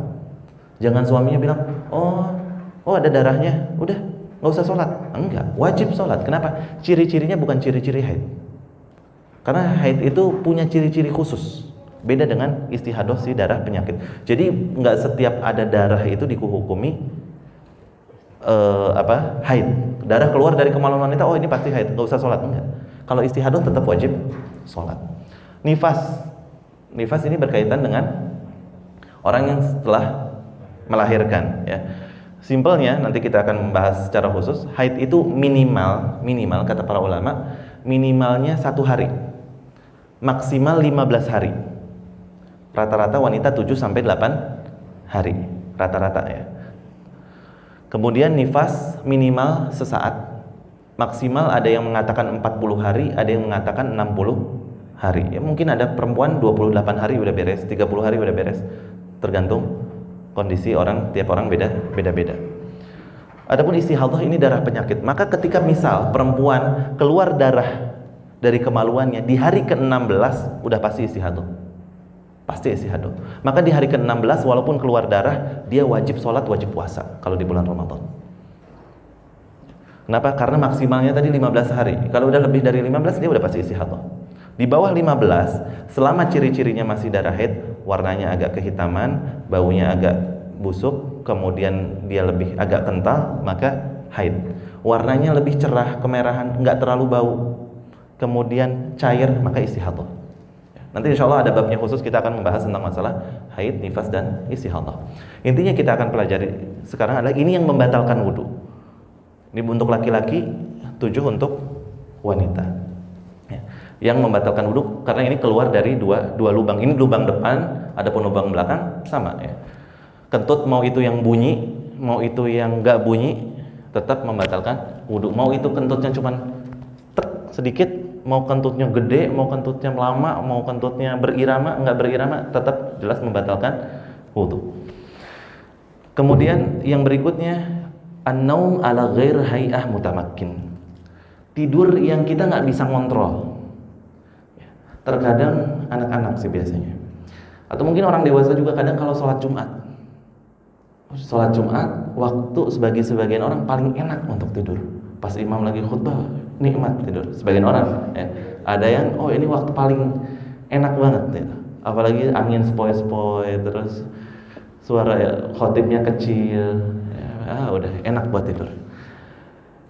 Jangan suaminya bilang, oh ada darahnya, udah nggak usah sholat. Enggak, wajib sholat. Kenapa? Ciri-cirinya bukan ciri-ciri haid. Karena haid itu punya ciri-ciri khusus, beda dengan istihadah si darah penyakit. Jadi nggak setiap ada darah itu dihukumi haid. Darah keluar dari kemaluan wanita, oh ini pasti haid, nggak usah sholat. Enggak. Kalau istihadah tetap wajib sholat. Nifas ini berkaitan dengan orang yang setelah melahirkan, ya. Simpelnya nanti kita akan membahas secara khusus. Haid itu minimal kata para ulama, minimalnya 1 hari, maksimal 15 hari. Rata-rata wanita 7-8 hari rata-rata, ya. Kemudian nifas minimal sesaat, maksimal ada yang mengatakan 40 hari, ada yang mengatakan 60 hari. Ya, mungkin ada perempuan 28 hari udah beres, 30 hari udah beres, tergantung kondisi orang, tiap orang beda-beda. Adapun istihadah ini darah penyakit. Maka ketika misal perempuan keluar darah dari kemaluannya di hari ke-16, udah pasti istihadah. Pasti istihadah. Maka di hari ke-16 walaupun keluar darah, dia wajib sholat, wajib puasa kalau di bulan Ramadan. Kenapa? Karena maksimalnya tadi 15 hari. Kalau udah lebih dari 15, dia udah pasti istihadah. Di bawah 15, selama ciri-cirinya masih darah haid, warnanya agak kehitaman, baunya agak busuk, kemudian dia lebih agak kental, maka haid. Warnanya lebih cerah, kemerahan, nggak terlalu bau, kemudian cair, maka istihadah. Nanti insya Allah ada babnya khusus, kita akan membahas tentang masalah haid, nifas, dan istihadah. Intinya kita akan pelajari sekarang adalah ini yang membatalkan wudhu. Ini untuk laki-laki, 7 untuk wanita. yang membatalkan wudhu karena ini keluar dari dua lubang. Ini lubang depan, adapun lubang belakang sama ya. Kentut mau itu yang bunyi, mau itu yang nggak bunyi, tetap membatalkan wudhu. Mau itu kentutnya cuman tek sedikit, mau kentutnya gede, mau kentutnya lama, mau kentutnya berirama, nggak berirama, tetap jelas membatalkan wudhu. Kemudian yang berikutnya, an-naum ala ghair hay'ah mutamakkin. Tidur yang kita nggak bisa ngontrol. Terkadang anak-anak sih biasanya, atau mungkin orang dewasa juga kadang kalau sholat Jumat waktu sebagai sebagian orang paling enak untuk tidur pas imam lagi khutbah, nikmat tidur sebagian orang ya. Ada yang ini waktu paling enak banget ya. Apalagi angin sepoi-sepoi, terus suara khotibnya kecil ya, udah enak buat tidur.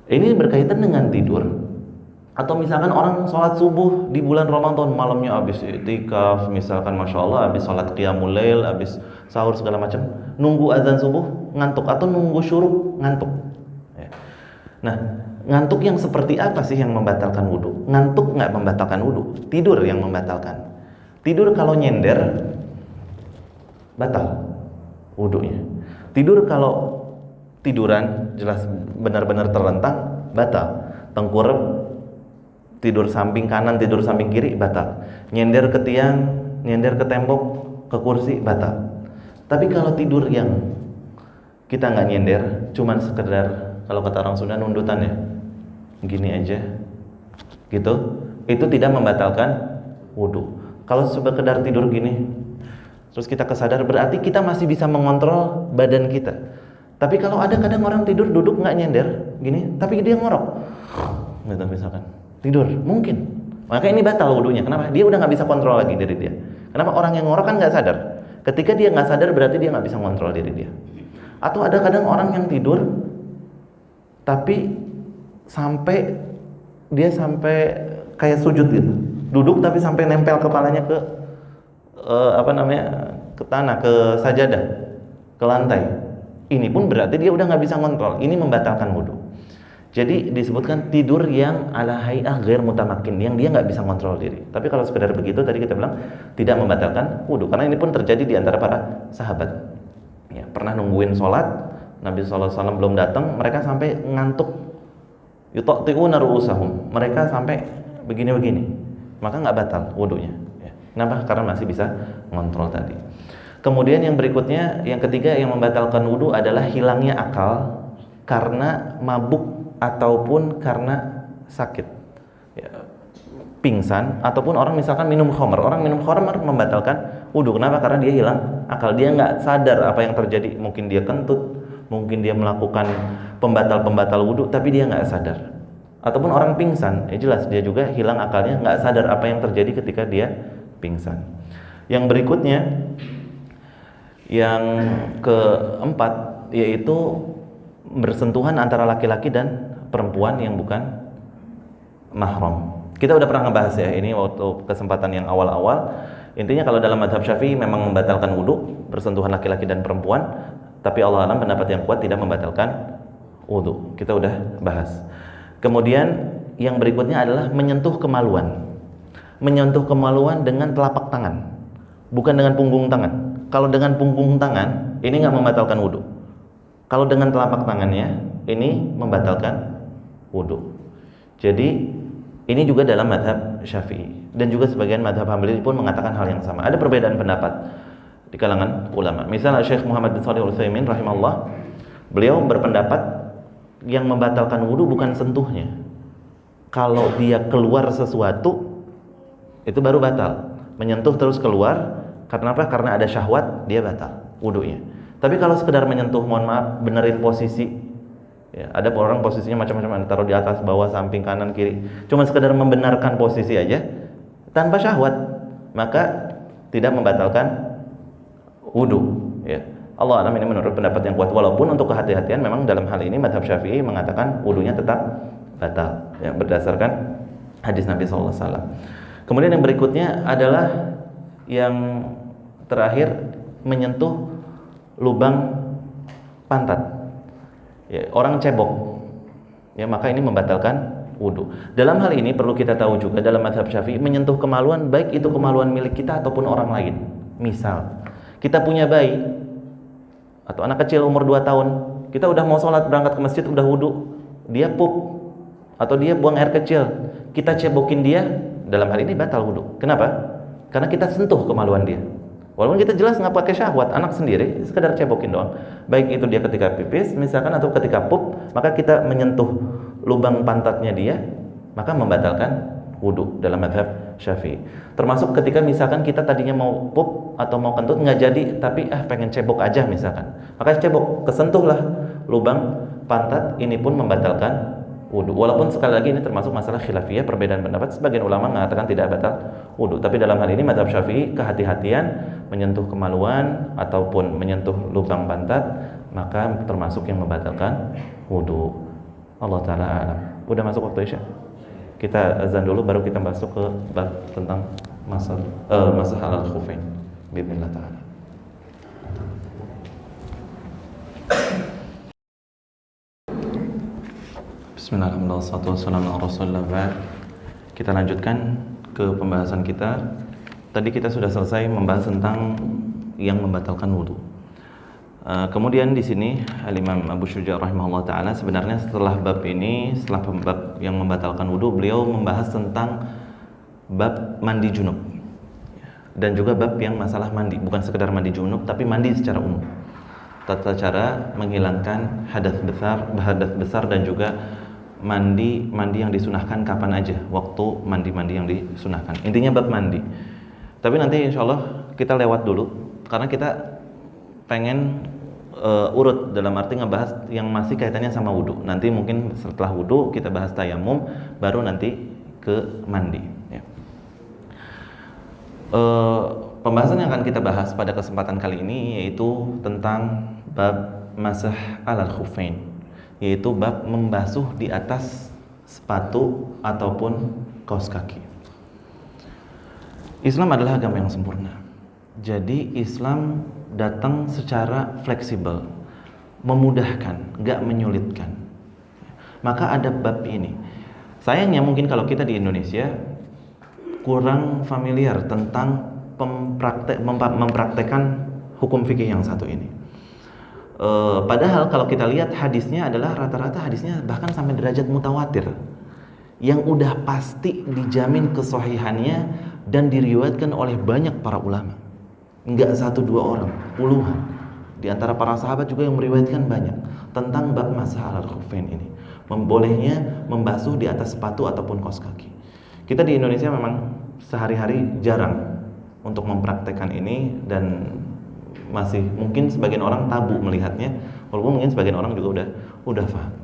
Ini berkaitan dengan tidur. Atau misalkan orang sholat subuh di bulan Ramadan, malamnya habis i'tikaf, misalkan Masya Allah habis sholat qiyamul lail, habis sahur segala macam, nunggu azan subuh ngantuk, atau nunggu syuruk ngantuk ya. Nah, ngantuk yang seperti apa sih yang membatalkan wudhu? Ngantuk nggak membatalkan wudhu, tidur yang membatalkan. Tidur kalau nyender batal wudhunya. Tidur kalau tiduran jelas benar-benar terlentang batal. Tengkurap, tidur samping kanan, tidur samping kiri, batal. Nyender ke tiang, nyender ke tembok, ke kursi, batal. Tapi kalau tidur yang kita nggak nyender, cuman sekedar, kalau kata orang Sunda, nundutan ya, gini aja, gitu, itu tidak membatalkan wudhu. Kalau sekedar tidur gini, terus kita kesadar, berarti kita masih bisa mengontrol badan kita. Tapi kalau ada kadang orang tidur duduk nggak nyender, gini, tapi dia ngorok, gitu misalkan. Tidur, mungkin. Maka ini batal wudhunya. Kenapa? Dia udah nggak bisa kontrol lagi diri dia. Kenapa? Orang yang ngorok kan nggak sadar. Ketika dia nggak sadar, berarti dia nggak bisa kontrol diri dia. Atau ada kadang orang yang tidur, tapi sampai kayak sujud gitu. Duduk tapi sampai nempel kepalanya ke ke tanah, ke sajadah, ke lantai. Ini pun berarti dia udah nggak bisa kontrol. Ini membatalkan wudhu. Jadi disebutkan tidur yang ala hay'ah ghair mutamakkin, yang dia nggak bisa kontrol diri. Tapi kalau sekedar begitu tadi kita bilang tidak membatalkan wudhu, karena ini pun terjadi di antara para sahabat. Ya, pernah nungguin sholat, Nabi SAW belum datang, mereka sampai ngantuk. Yutaqti'una ru'usahum, mereka sampai begini-begini, maka nggak batal wudhunya. Ya. Kenapa? Karena masih bisa ngontrol tadi. Kemudian yang berikutnya, yang ketiga yang membatalkan wudhu adalah hilangnya akal karena mabuk ataupun karena sakit ya, pingsan, ataupun orang misalkan minum khamr. Orang minum khamr membatalkan wudhu. Kenapa? Karena dia hilang akal, dia nggak sadar apa yang terjadi. Mungkin dia kentut, mungkin dia melakukan pembatal wudhu, tapi dia nggak sadar. Ataupun orang pingsan, ya jelas dia juga hilang akalnya, nggak sadar apa yang terjadi ketika dia pingsan. Yang berikutnya, yang keempat, yaitu bersentuhan antara laki-laki dan perempuan yang bukan mahram. Kita udah pernah ngebahas ya, ini waktu kesempatan yang awal-awal. Intinya kalau dalam mazhab Syafi'i memang membatalkan wudhu, bersentuhan laki-laki dan perempuan, tapi Allah alam pendapat yang kuat tidak membatalkan wudhu. Kita udah bahas. Kemudian yang berikutnya adalah menyentuh kemaluan. Menyentuh kemaluan dengan telapak tangan, bukan dengan punggung tangan. Kalau dengan punggung tangan, ini nggak membatalkan wudhu. Kalau dengan telapak tangannya, ini membatalkan wudhu. Jadi ini juga dalam mazhab Syafi'i, dan juga sebagian mazhab Hambali pun mengatakan hal yang sama. Ada perbedaan pendapat di kalangan ulama. Misalnya Syekh Muhammad bin Shalih Al-Utsaimin rahimahullah, beliau berpendapat yang membatalkan wudhu bukan sentuhnya. Kalau dia keluar sesuatu, itu baru batal. Menyentuh terus keluar, karena apa? Karena ada syahwat, dia batal wudhunya. Tapi kalau sekedar menyentuh, mohon maaf, benerin posisi, ya, ada orang posisinya macam-macam, taruh di atas, bawah, samping, kanan, kiri, cuma sekedar membenarkan posisi aja tanpa syahwat, maka tidak membatalkan wudhu. Ya. Allah alam, ini menurut pendapat yang kuat. Walaupun untuk kehati-hatian, memang dalam hal ini mazhab Syafi'i mengatakan wudhunya tetap batal, ya, berdasarkan hadis Nabi SAW. Kemudian yang berikutnya adalah yang terakhir, menyentuh lubang pantat. Ya, orang cebok, ya, maka ini membatalkan wudu. Dalam hal ini perlu kita tahu juga dalam mazhab Syafi'i menyentuh kemaluan baik itu kemaluan milik kita ataupun orang lain. Misal, kita punya bayi atau anak kecil umur 2 tahun, kita udah mau sholat berangkat ke masjid udah wudu, dia pup atau dia buang air kecil, kita cebokin dia, dalam hal ini batal wudu. Kenapa? Karena kita sentuh kemaluan dia. Walaupun kita jelas nggak pakai syahwat, anak sendiri sekedar cebokin doang. Baik itu dia ketika pipis misalkan atau ketika pup, maka kita menyentuh lubang pantatnya dia, maka membatalkan wudu dalam mazhab Syafi'i. Termasuk ketika misalkan kita tadinya mau pup atau mau kentut nggak jadi, tapi pengen cebok aja misalkan, maka cebok, kesentuhlah lubang pantat, ini pun membatalkan wudu. Walaupun sekali lagi ini termasuk masalah khilafiyah, perbedaan pendapat. Sebagian ulama mengatakan tidak batal wudu, tapi dalam hal ini mazhab Syafi'i kehati-hatian menyentuh kemaluan ataupun menyentuh lubang pantat, maka termasuk yang membatalkan wudu. Allah taala alam. Udah masuk waktu Isya? Kita azan dulu baru kita masuk ke bab tentang masalah al-khufain. Bismillah taala. Bismillahirrahmanirrahim. Kita lanjutkan ke pembahasan kita. Tadi kita sudah selesai membahas tentang yang membatalkan wudu. Kemudian di sini Al-Imam Abu Syuja' rahimahullah taala sebenarnya setelah bab ini, setelah bab yang membatalkan wudu, beliau membahas tentang bab mandi junub dan juga bab yang masalah mandi, bukan sekedar mandi junub tapi mandi secara umum. Tata cara menghilangkan hadas besar dan juga mandi yang disunahkan kapan aja, waktu mandi yang disunahkan. Intinya bab mandi. Tapi nanti insya Allah kita lewat dulu karena kita pengen urut dalam arti ngebahas yang masih kaitannya sama wudu. Nanti mungkin setelah wudu kita bahas tayamum, baru nanti ke mandi. Ya. Pembahasan yang akan kita bahas pada kesempatan kali ini yaitu tentang bab masah alal khufain, yaitu bab membasuh di atas sepatu ataupun kaos kaki. Islam adalah agama yang sempurna. Jadi Islam datang secara fleksibel, memudahkan, gak menyulitkan. Maka ada bab ini. Sayangnya mungkin kalau kita di Indonesia kurang familiar tentang mempraktekkan hukum fikih yang satu ini. Padahal kalau kita lihat hadisnya adalah rata-rata hadisnya bahkan sampai derajat mutawatir, yang udah pasti dijamin kesahihannya dan diriwayatkan oleh banyak para ulama. Enggak 1-2 orang, puluhan. Di antara para sahabat juga yang meriwayatkan banyak tentang bab masah alal khufain ini, membolehnya membasuh di atas sepatu ataupun kaos kaki. Kita di Indonesia memang sehari-hari jarang untuk mempraktekkan ini dan masih mungkin sebagian orang tabu melihatnya, walaupun mungkin sebagian orang juga udah paham.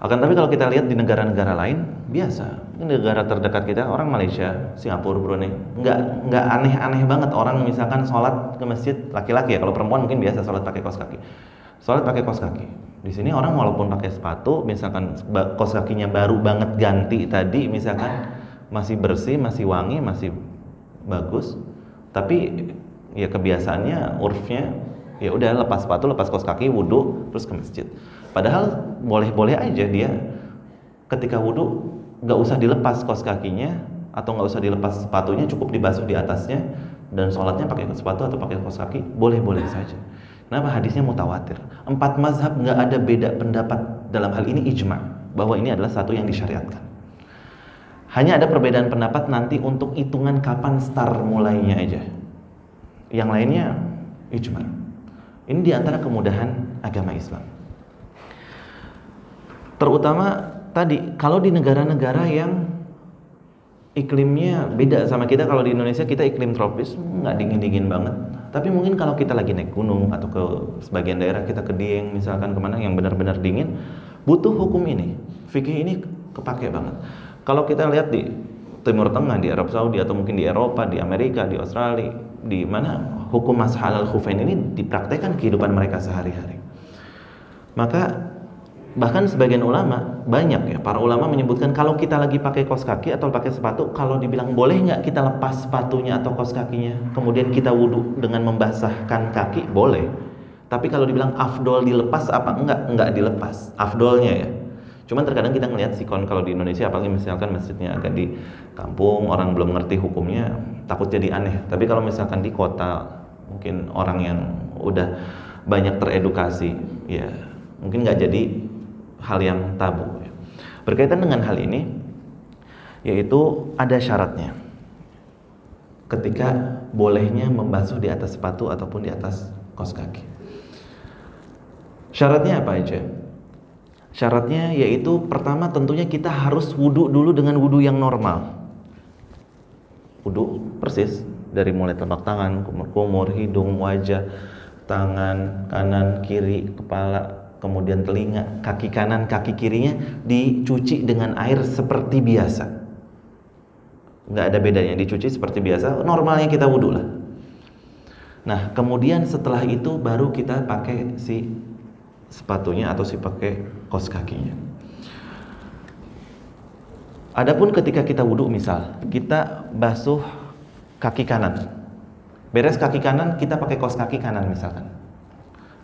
Akan tapi kalau kita lihat di negara-negara lain biasa, ini negara terdekat kita, orang Malaysia, Singapura, Brunei, nggak aneh-aneh banget orang misalkan sholat ke masjid, laki-laki ya, kalau perempuan mungkin biasa sholat pakai kaos kaki, sholat pakai kaos kaki. Di sini orang walaupun pakai sepatu, misalkan kaos kakinya baru banget ganti tadi, misalkan masih bersih, masih wangi, masih bagus, tapi ya kebiasaannya, urfnya ya udah lepas sepatu, lepas kaos kaki, wudu, terus ke masjid. Padahal boleh-boleh aja dia ketika wudu nggak usah dilepas kaos kakinya atau nggak usah dilepas sepatunya, cukup dibasuh di atasnya dan sholatnya pakai sepatu atau pakai kaos kaki, boleh-boleh saja. Kenapa? Hadisnya mutawatir. 4 mazhab nggak ada beda pendapat dalam hal ini, ijma bahwa ini adalah satu yang disyariatkan. Hanya ada perbedaan pendapat nanti untuk hitungan kapan start mulainya aja. Yang lainnya ijma. Ini diantara kemudahan agama Islam. Terutama tadi kalau di negara-negara yang iklimnya beda sama kita. Kalau di Indonesia kita iklim tropis, nggak dingin-dingin banget. Tapi mungkin kalau kita lagi naik gunung atau ke sebagian daerah, kita ke Dieng misalkan, kemana yang benar-benar dingin, butuh hukum ini. Fikih ini kepake banget. Kalau kita lihat di Timur Tengah, di Arab Saudi atau mungkin di Eropa, di Amerika, di Australia, di mana hukum masah alal khufain ini dipraktekkan kehidupan mereka sehari-hari. Maka bahkan sebagian ulama, banyak ya, para ulama menyebutkan kalau kita lagi pakai kaos kaki atau pakai sepatu, kalau dibilang boleh nggak kita lepas sepatunya atau kaos kakinya, kemudian kita wudhu dengan membasahkan kaki, boleh. Tapi kalau dibilang afdol dilepas apa? Enggak dilepas. Afdolnya ya. Cuman terkadang kita ngelihat sikon kalau di Indonesia, apalagi misalkan masjidnya agak di kampung, orang belum ngerti hukumnya, takut jadi aneh. Tapi kalau misalkan di kota, mungkin orang yang udah banyak teredukasi, ya mungkin nggak jadi hal yang tabu. Berkaitan dengan hal ini, yaitu ada syaratnya ketika bolehnya membasuh di atas sepatu ataupun di atas kaos kaki. Syaratnya apa aja? Syaratnya yaitu pertama tentunya kita harus wudu dulu dengan wudu yang normal. Wudu persis dari mulai telapak tangan, kumur-kumur, hidung, wajah, tangan kanan, kiri, kepala, kemudian telinga, kaki kanan, kaki kirinya dicuci dengan air seperti biasa. Nggak ada bedanya, dicuci seperti biasa, normalnya kita wudu lah. Nah, kemudian setelah itu baru kita pakai si sepatunya atau si pakai kaos kakinya. Adapun ketika kita wudhu, misal kita basuh kaki kanan, beres kaki kanan kita pakai kaos kaki kanan misalkan.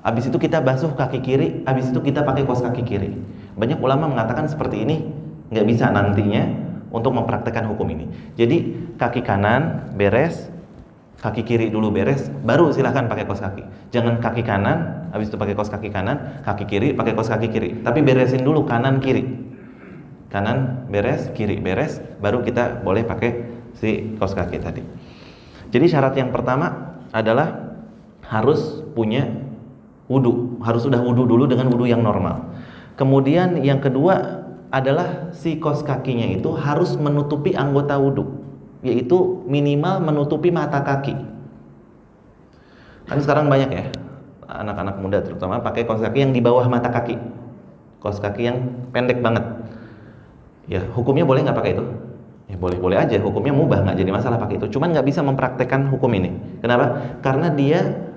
Habis itu kita basuh kaki kiri, habis itu kita pakai kaos kaki kiri. Banyak ulama mengatakan seperti ini nggak bisa nantinya untuk mempraktekkan hukum ini. Jadi kaki kanan beres, kaki kiri dulu beres, baru silahkan pakai kaos kaki. Jangan kaki kanan, habis itu pakai kaos kaki kanan, kaki kiri pakai kaos kaki kiri. Tapi beresin dulu kanan kiri, kanan beres, kiri beres, baru kita boleh pakai si kaos kaki tadi. Jadi syarat yang pertama adalah harus punya wudu, harus sudah wudu dulu dengan wudu yang normal. Kemudian yang kedua adalah si kaos kakinya itu harus menutupi anggota wudu, yaitu minimal menutupi mata kaki. Kan sekarang banyak ya anak-anak muda terutama pakai kaos kaki yang di bawah mata kaki, kaos kaki yang pendek banget. Ya hukumnya boleh nggak pakai itu? Ya boleh-boleh aja, hukumnya mubah, nggak jadi masalah pakai itu. Cuman nggak bisa mempraktekkan hukum ini. Kenapa? Karena dia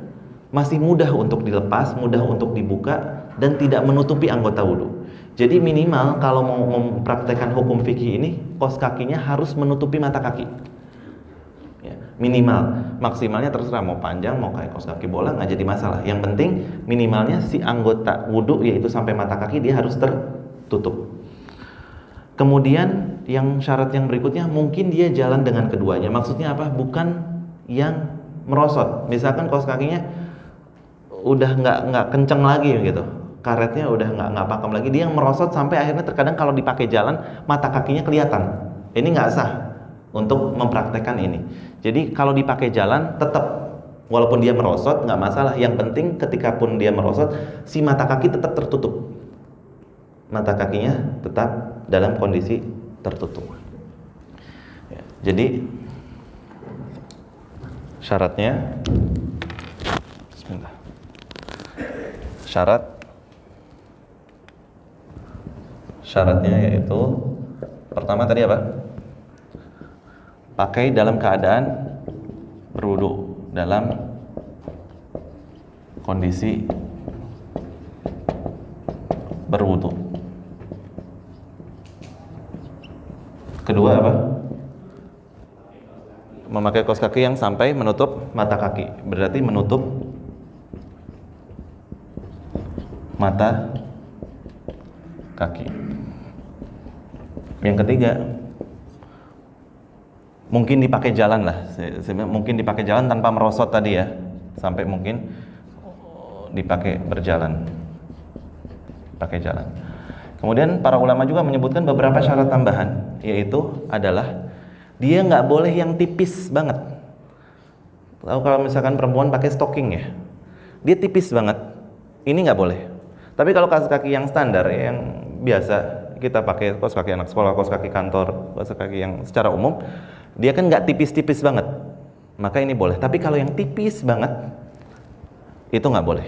masih mudah untuk dilepas, mudah untuk dibuka, dan tidak menutupi anggota wudu. Jadi minimal kalau mau mempraktekkan hukum fikih ini, kaos kakinya harus menutupi mata kaki. Ya, minimal, maksimalnya terserah mau panjang, mau kayak kaos kaki bola, nggak jadi masalah. Yang penting minimalnya si anggota wudu yaitu sampai mata kaki dia harus tertutup. Kemudian yang syarat yang berikutnya mungkin dia jalan dengan keduanya. Maksudnya apa? Bukan yang merosot. Misalkan kaos kakinya udah nggak kenceng lagi gitu, karetnya udah nggak pakem lagi, dia yang merosot sampai akhirnya terkadang kalau dipakai jalan mata kakinya kelihatan. Ini nggak sah untuk mempraktekkan ini. Jadi kalau dipakai jalan tetap walaupun dia merosot nggak masalah. Yang penting ketika pun dia merosot si mata kaki tetap tertutup, mata kakinya tetap dalam kondisi tertutup. Ya, jadi syaratnya, bismillah. Syaratnya yaitu pertama tadi apa? Pakai dalam keadaan berwudu, dalam kondisi berwudu. Kedua apa? Memakai kaos kaki yang sampai menutup mata kaki, berarti menutup mata kaki. Yang ketiga, mungkin dipakai jalan lah, mungkin dipakai jalan tanpa merosot tadi ya, sampai mungkin dipakai berjalan, pakai jalan. Kemudian para ulama juga menyebutkan beberapa syarat tambahan, yaitu adalah dia nggak boleh yang tipis banget. Tahu kalau misalkan perempuan pakai stocking ya, dia tipis banget, ini nggak boleh. Tapi kalau kaos kaki yang standar, yang biasa kita pakai, kaos kaki anak sekolah, kaos kaki kantor, kaos kaki yang secara umum, dia kan nggak tipis-tipis banget, maka ini boleh. Tapi kalau yang tipis banget, itu nggak boleh.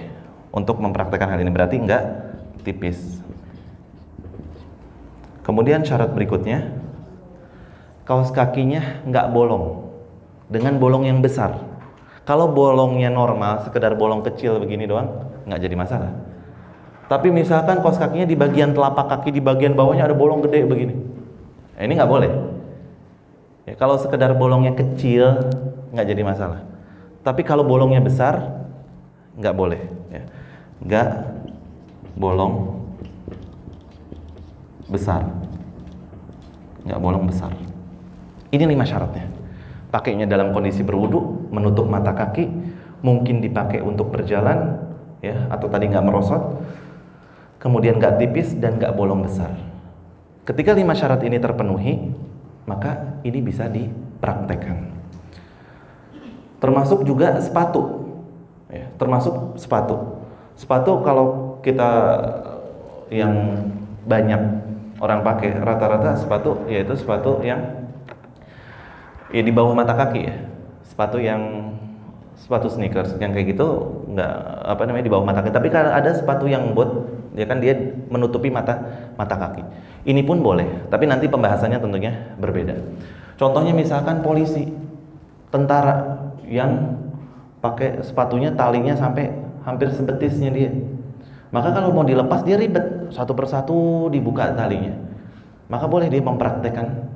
Untuk mempraktekkan hal ini berarti nggak tipis. Kemudian syarat berikutnya, kaos kakinya nggak bolong, dengan bolong yang besar. Kalau bolongnya normal, sekedar bolong kecil begini doang, nggak jadi masalah. Tapi misalkan kaos kakinya di bagian telapak kaki, di bagian bawahnya ada bolong gede begini, ini nggak boleh. Ya, kalau sekedar bolongnya kecil, nggak jadi masalah. Tapi kalau bolongnya besar, nggak boleh. Ya. Nggak bolong besar. Nggak bolong besar. Ini 5 syaratnya. Pakainya dalam kondisi berwudu, menutup mata kaki, mungkin dipakai untuk berjalan, ya, atau tadi nggak merosot, kemudian nggak tipis dan nggak bolong besar. Ketika 5 syarat ini terpenuhi, maka ini bisa dipraktekkan. Termasuk juga sepatu, ya, termasuk sepatu. Sepatu kalau kita yang banyak orang pakai, rata-rata sepatu yaitu sepatu yang ya di bawah mata kaki, ya, sepatu sneakers yang kayak gitu nggak di bawah mata kaki. Tapi kalau ada sepatu yang boot, ya kan dia menutupi mata kaki. Ini pun boleh, tapi nanti pembahasannya tentunya berbeda. Contohnya misalkan polisi, tentara yang pakai sepatunya talinya sampai hampir sebetisnya dia. Maka kalau mau dilepas dia ribet, satu persatu dibuka talinya. Maka boleh dia mempraktekkan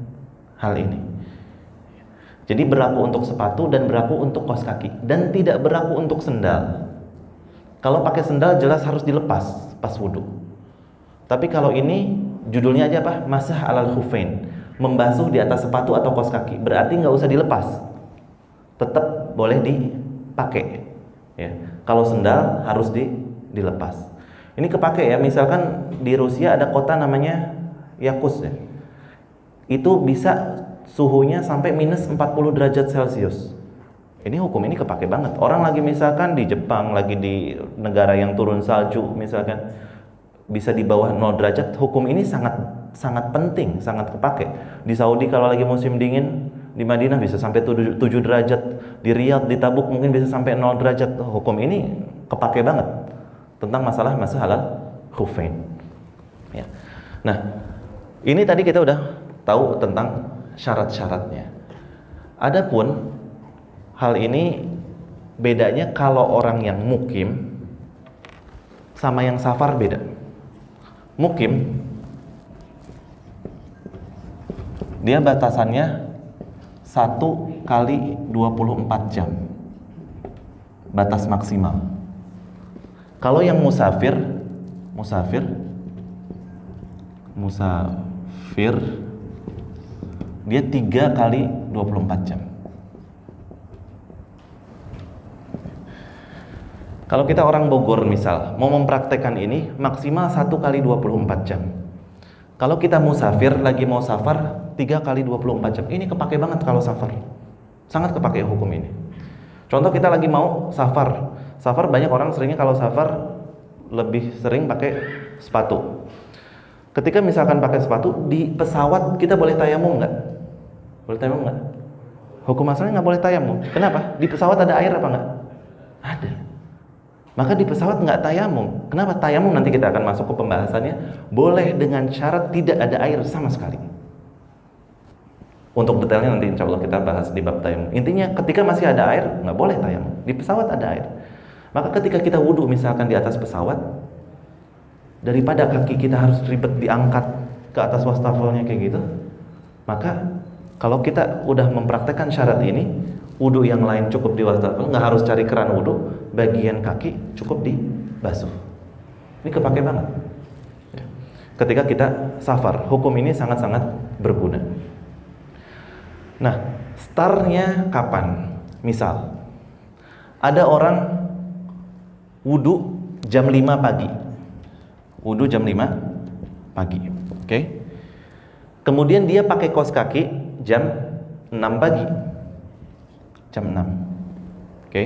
hal ini. Jadi berlaku untuk sepatu dan berlaku untuk kaos kaki, dan tidak berlaku untuk sendal. Kalau pakai sendal jelas harus dilepas pas wudu. Tapi kalau ini judulnya aja apa? Masah alal khuffain, membasuh di atas sepatu atau kaos kaki. Berarti nggak usah dilepas, tetap boleh dipakai. Ya. Kalau sendal harus dilepas. Ini kepake ya. Misalkan di Rusia ada kota namanya Yakutsk, ya. Itu bisa suhunya sampai minus 40 derajat Celcius. Ini hukum ini kepake banget. Orang lagi misalkan di Jepang, lagi di negara yang turun salju, misalkan bisa di bawah 0 derajat, hukum ini sangat penting, sangat kepake. Di Saudi kalau lagi musim dingin, di Madinah bisa sampai 7 derajat, di Riyadh, di Tabuk mungkin bisa sampai 0 derajat. Hukum ini kepake banget tentang masalah halal khuffain. Ya. Nah, ini tadi kita udah tahu tentang syarat-syaratnya. Adapun hal ini bedanya kalau orang yang mukim sama yang safar beda. Mukim dia batasannya 1 kali 24 jam. Batas maksimal. Kalau yang musafir dia 3 kali 24 jam. Kalau kita orang Bogor misal mau mempraktekkan ini maksimal 1 kali 24 jam. Kalau kita musafir lagi mau safar 3 kali 24 jam. Ini kepake banget kalau safar. Sangat kepake hukum ini. Contoh kita lagi mau safar. Safar banyak orang seringnya kalau safar lebih sering pakai sepatu. Ketika misalkan pakai sepatu di pesawat kita boleh tayamum nggak? Boleh tayamum nggak? Hukum asalnya nggak boleh tayamum. Kenapa? Di pesawat ada air apa nggak? Ada. Maka di pesawat nggak tayamum. Kenapa? Tayamum nanti kita akan masuk ke pembahasannya. Boleh dengan syarat tidak ada air sama sekali. Untuk detailnya nanti insya Allah kita bahas di bab tayamum. Intinya ketika masih ada air nggak boleh tayamum. Di pesawat ada air. Maka ketika kita wudhu misalkan di atas pesawat, daripada kaki kita harus ribet diangkat ke atas wastafelnya kayak gitu, maka kalau kita udah mempraktekkan syarat ini, wudhu yang lain cukup di wastafel, nggak harus cari keran wudhu, bagian kaki cukup dibasuh. Ini kepake banget. Ketika kita safar, hukum ini sangat-sangat berguna. Nah, startnya kapan? Misal, ada orang wudhu jam 5 pagi. Wudhu jam 5 pagi. Oke. Kemudian dia pakai kaos kaki jam 6 pagi. Jam 6. Oke.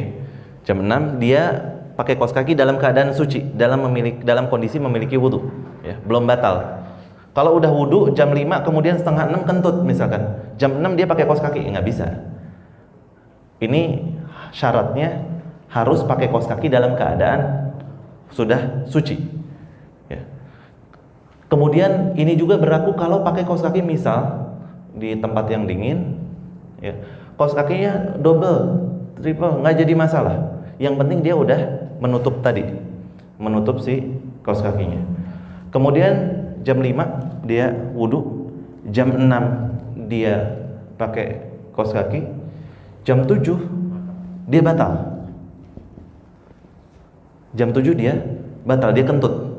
Jam 6 dia pakai kaos kaki dalam keadaan suci, dalam kondisi memiliki wudhu, ya, belum batal. Kalau udah wudhu jam 5 kemudian setengah 6 kentut misalkan, jam 6 dia pakai kaos kaki, nggak bisa. Ini syaratnya harus pakai kaos kaki dalam keadaan sudah suci, ya. Kemudian ini juga berlaku kalau pakai kaos kaki misal di tempat yang dingin, ya, kaos kakinya double, triple, nggak jadi masalah. Yang penting dia udah menutup tadi, menutup si kaos kakinya. Kemudian jam 5 dia wudhu, jam 6 dia pakai kaos kaki, jam 7 dia batal. Jam 7 dia batal, dia kentut.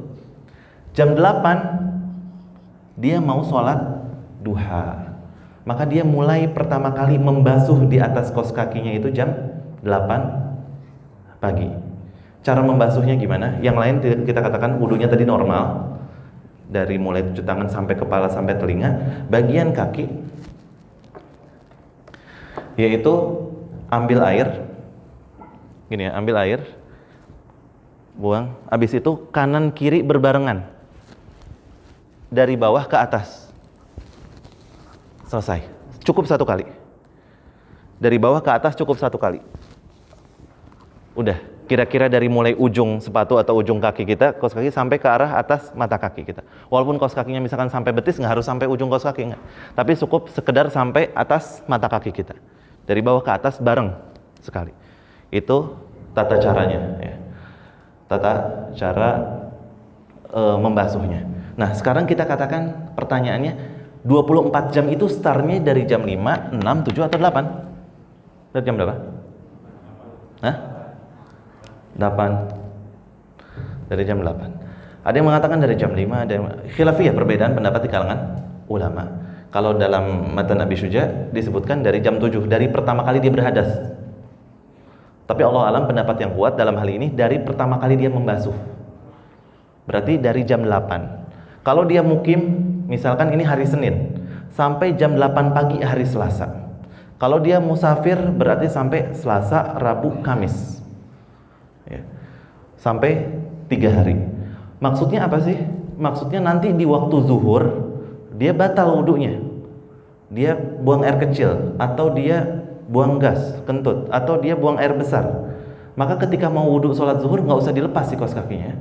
Jam 8 dia mau sholat duha. Maka dia mulai pertama kali membasuh di atas kaos kakinya itu jam 8 pagi. Cara membasuhnya gimana? Yang lain kita katakan wudunya tadi normal, dari mulai cuci tangan sampai kepala sampai telinga. Bagian kaki yaitu ambil air, gini ya, ambil air, buang, habis itu kanan kiri berbarengan dari bawah ke atas, selesai. Cukup satu kali, dari bawah ke atas cukup satu kali. Udah, kira-kira dari mulai ujung sepatu atau ujung kaki kita, kaos kaki, sampai ke arah atas mata kaki kita. Walaupun kaos kakinya misalkan sampai betis, nggak harus sampai ujung kaos kaki, nggak. Tapi cukup sekedar sampai atas mata kaki kita. Dari bawah ke atas bareng sekali. Itu tata caranya, ya. Tata cara membasuhnya. Nah, sekarang kita katakan pertanyaannya, 24 jam itu startnya dari jam 5, 6, 7 atau 8? Dari jam berapa? Hah? 8. Dari jam 8. Ada yang mengatakan dari jam 5, ada yang khilafiyah, perbedaan pendapat di kalangan ulama. Kalau dalam matan Abi Syuja disebutkan dari jam 7, dari pertama kali dia berhadas. Tapi Allah alam pendapat yang kuat dalam hal ini dari pertama kali dia membasuh. Berarti dari jam 8. Kalau dia mukim, misalkan ini hari Senin, sampai jam 8 pagi hari Selasa. Kalau dia musafir berarti sampai Selasa, Rabu, Kamis. Ya. Sampai 3 hari. Maksudnya apa sih? Maksudnya nanti di waktu zuhur dia batal wudunya. Dia buang air kecil, atau dia buang gas kentut, atau dia buang air besar. Maka ketika mau wudu sholat zuhur nggak usah dilepas si kaos kakinya.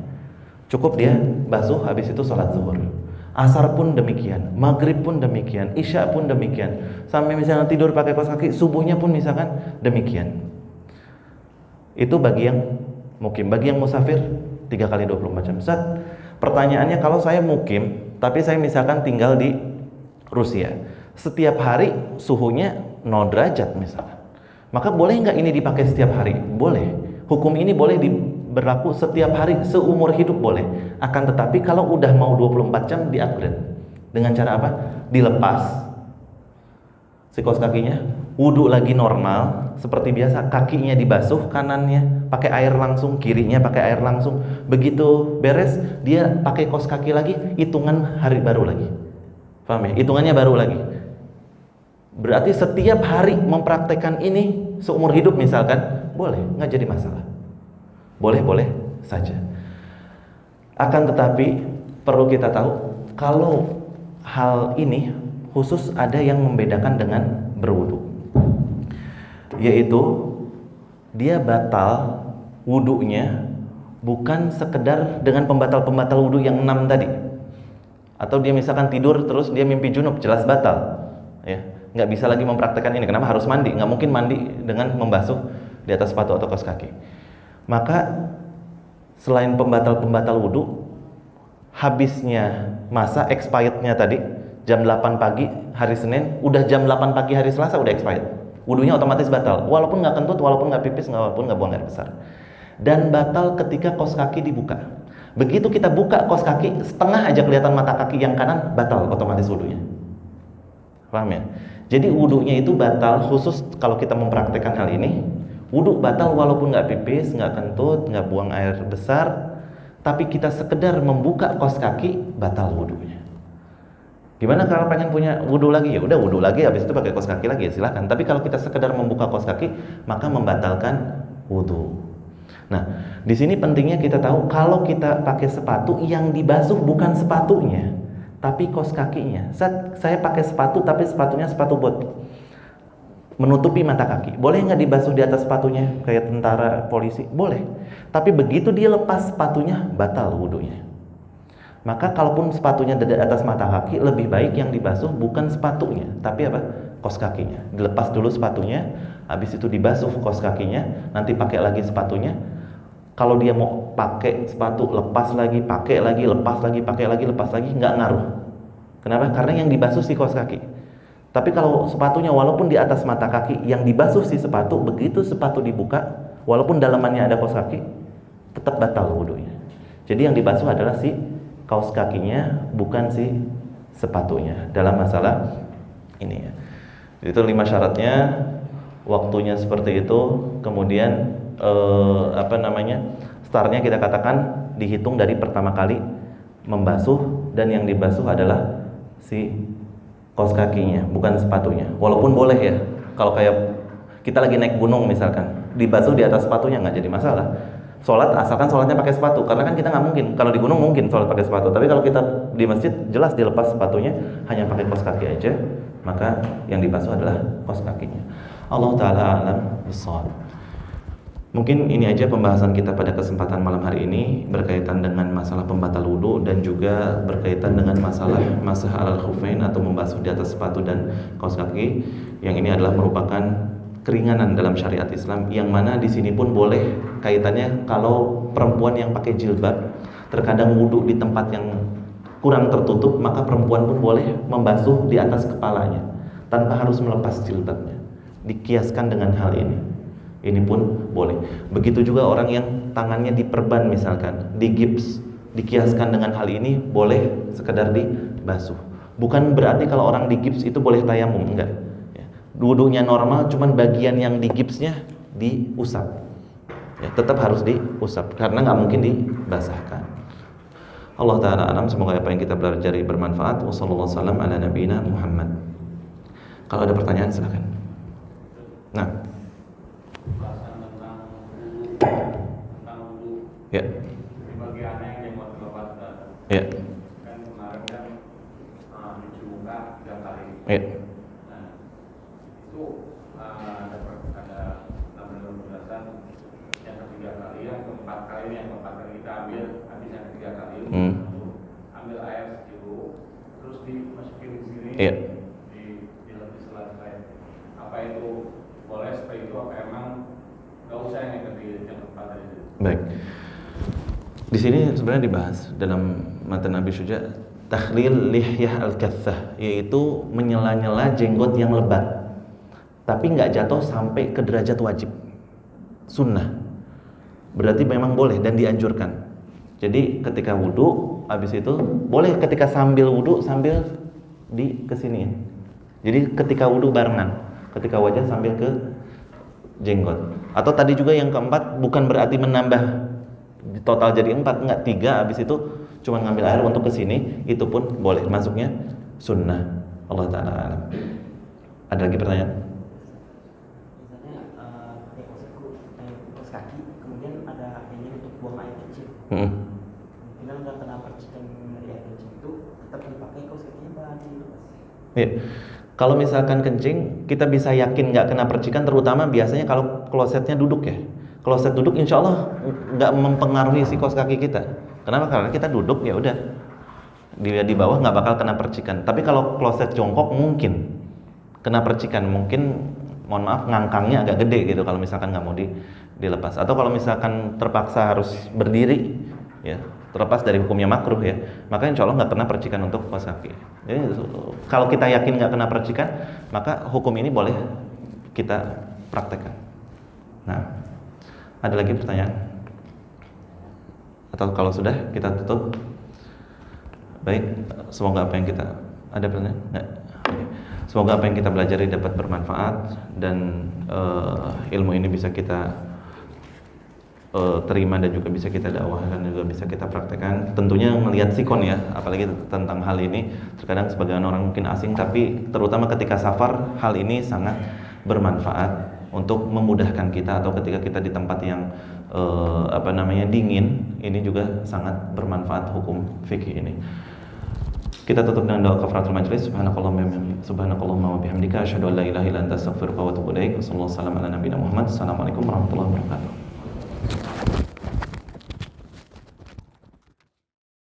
Cukup dia basuh, habis itu sholat zuhur. Asar pun demikian, maghrib pun demikian, isya pun demikian. Sampai misalnya tidur pakai kaos kaki, subuhnya pun misalkan demikian. Itu bagi yang mukim. Bagi yang musafir 3 kali 24 jam. Pertanyaannya, kalau saya mukim tapi saya misalkan tinggal di Rusia, setiap hari suhunya 0 derajat misalkan, maka boleh nggak ini dipakai setiap hari? Boleh. Hukum ini boleh berlaku setiap hari seumur hidup, boleh. Akan tetapi kalau udah mau 24 jam di-upgrade. Dengan cara apa? Dilepas si kaos kakinya, wudu lagi normal seperti biasa, kakinya dibasuh, kanannya pakai air langsung, kirinya pakai air langsung. Begitu beres, dia pakai kaos kaki lagi, hitungan hari baru lagi. Paham ya? Hitungannya baru lagi. Berarti setiap hari mempraktekkan ini seumur hidup misalkan, boleh, nggak jadi masalah. Boleh-boleh saja. Akan tetapi perlu kita tahu, kalau hal ini khusus ada yang membedakan dengan berwudu, yaitu dia batal wudunya bukan sekedar dengan pembatal-pembatal wudu yang 6 tadi. Atau dia misalkan tidur terus dia mimpi junub, jelas batal, ya. Nggak bisa lagi mempraktekkan ini. Kenapa? Harus mandi. Nggak mungkin mandi dengan membasuh di atas sepatu atau kaos kaki. Maka selain pembatal-pembatal wudu, habisnya masa expirednya tadi jam 8 pagi hari Senin, udah jam 8 pagi hari Selasa udah expired. Wudunya otomatis batal, walaupun nggak kentut, walaupun nggak pipis, walaupun nggak buang air besar. Dan batal ketika kaos kaki dibuka. Begitu kita buka kaos kaki, setengah aja kelihatan mata kaki yang kanan, batal otomatis wudunya. Paham ya? Jadi wudunya itu batal khusus kalau kita mempraktekkan hal ini. Wudu batal walaupun nggak pipis, nggak kentut, nggak buang air besar, tapi kita sekedar membuka kaos kaki, batal wudunya. Gimana kalau pengen punya wudu lagi? Ya udah wudu lagi, habis itu pakai kaos kaki lagi, ya silahkan. Tapi kalau kita sekedar membuka kaos kaki, maka membatalkan wudu. Nah, di sini pentingnya kita tahu, kalau kita pakai sepatu yang dibasuh bukan sepatunya, tapi kaos kakinya. Saya pakai sepatu, tapi sepatunya sepatu bot, menutupi mata kaki. Boleh nggak dibasuh di atas sepatunya kayak tentara, polisi? Boleh. Tapi begitu dia lepas sepatunya, batal wudunya. Maka kalaupun sepatunya di atas mata kaki, lebih baik yang dibasuh bukan sepatunya, tapi apa? Kaos kakinya. Dilepas dulu sepatunya, habis itu dibasuh kaos kakinya, nanti pakai lagi sepatunya. Kalau dia mau pakai sepatu, lepas lagi, pakai lagi, lepas lagi, pakai lagi, lepas lagi, nggak ngaruh. Kenapa? Karena yang dibasuh si kaos kaki. Tapi kalau sepatunya walaupun di atas mata kaki, yang dibasuh si sepatu, begitu sepatu dibuka, walaupun dalamannya ada kaos kaki, tetap batal wudunya. Jadi yang dibasuh adalah si kaos kakinya, bukan si sepatunya dalam masalah ini ya. Itu 5 syaratnya, waktunya seperti itu, kemudian startnya kita katakan dihitung dari pertama kali membasuh, dan yang dibasuh adalah si kaos kakinya, bukan sepatunya. Walaupun boleh ya, kalau kayak kita lagi naik gunung misalkan, dibasuh di atas sepatunya nggak jadi masalah. Sholat asalkan sholatnya pakai sepatu, karena kan kita nggak mungkin, kalau di gunung mungkin sholat pakai sepatu, tapi kalau kita di masjid jelas dilepas sepatunya, hanya pakai kaos kaki aja, maka yang dibasuh adalah kaos kakinya. Allah Ta'ala a'lam bishawab. Mungkin ini aja pembahasan kita pada kesempatan malam hari ini berkaitan dengan masalah pembatal wudu dan juga berkaitan dengan masalah masah alal khuffain atau membasuh di atas sepatu dan kaos kaki. Yang ini adalah merupakan keringanan dalam syariat Islam, yang mana di sini pun boleh kaitannya kalau perempuan yang pakai jilbab terkadang wudu di tempat yang kurang tertutup, maka perempuan pun boleh membasuh di atas kepalanya tanpa harus melepas jilbabnya. Dikiaskan dengan hal ini pun boleh. Begitu juga orang yang tangannya diperban misalkan, digips, dikiaskan dengan hal ini, boleh sekedar dibasuh. Bukan berarti kalau orang digips itu boleh tayamum, enggak. Wudunya normal, cuman bagian yang digipsnya diusap. Ya, tetap harus diusap karena nggak mungkin dibasahkan. Allah Ta'ala alam, semoga apa yang kita pelajari bermanfaat. Wassallallahu wasallam ala nabiyina Muhammad. Kalau ada pertanyaan silakan. Nah, tentang wudu. ya. Di bagian yang mau dilepas Ya. kan kemarin kan cuci muka 3 kali. Ya. Nah, itu ada penjelasan yang ketiga kali, yang keempat kali, kita ambil habis yang ketiga kali, ambil air segitu, terus dimasukin di sini, Iya. di selesai. Apa itu boleh seperti itu? Apa emang nggak usah yang ketiga, yang keempat tadi? Baik. Di sini sebenarnya dibahas dalam matan Abi Syuja takhlil lihyah al-kathah, yaitu menyela-nyela jenggot yang lebat tapi nggak jatuh sampai ke derajat wajib, sunnah. Berarti memang boleh dan dianjurkan. Jadi ketika wudu, habis itu boleh ketika sambil wudu sambil di kesini. Jadi ketika wudu barengan, ketika wajah sambil ke jenggot. Atau tadi juga yang keempat, bukan berarti menambah total jadi 4, enggak, 3, habis itu cuma ngambil air untuk kesini, itu pun boleh, masuknya sunnah. Allah Ta'ala alam. Ada lagi pertanyaan? Kaki, kemudian ada ini untuk buang air kecil. Bila udah kena percikan dari air kecil itu tetap dipakai kaos kakinya bahan dilepas. Iya. Kalau misalkan kencing, kita bisa yakin nggak kena percikan, terutama biasanya kalau klosetnya duduk ya. Kloset duduk, insya Allah nggak mempengaruhi si kaos kaki kita. Kenapa? Karena kita duduk, ya udah di bawah nggak bakal kena percikan. Tapi kalau kloset jongkok mungkin kena percikan, mungkin mohon maaf ngangkangnya agak gede gitu kalau misalkan nggak mau dilepas, atau kalau misalkan terpaksa harus berdiri ya, terlepas dari hukumnya makruh ya, maka insya Allah nggak kena percikan untuk kaos kaki. Jadi kalau kita yakin nggak kena percikan, maka hukum ini boleh kita praktekkan. Nah, ada lagi pertanyaan? Atau kalau sudah kita tutup? Baik, semoga apa yang kita ada pertanyaan? Nggak? Oke. Semoga apa yang kita pelajari dapat bermanfaat dan ilmu ini bisa kita terima dan juga bisa kita dakwahkan dan juga bisa kita praktekkan. Tentunya melihat sikon ya, apalagi tentang hal ini. Terkadang sebagian orang mungkin asing, tapi terutama ketika safar, hal ini sangat bermanfaat untuk memudahkan kita, atau ketika kita di tempat yang dingin, ini juga sangat bermanfaat hukum fikih ini. Kita tutup dengan doa kafaratul majlis. Subhanakallahumma wa bihamdika asyhadu an la ilaha illa anta astaghfiruka wa atubu ilaik. Wassallallahu ala nabiyyina Muhammad. Assalamualaikum warahmatullahi wabarakatuh.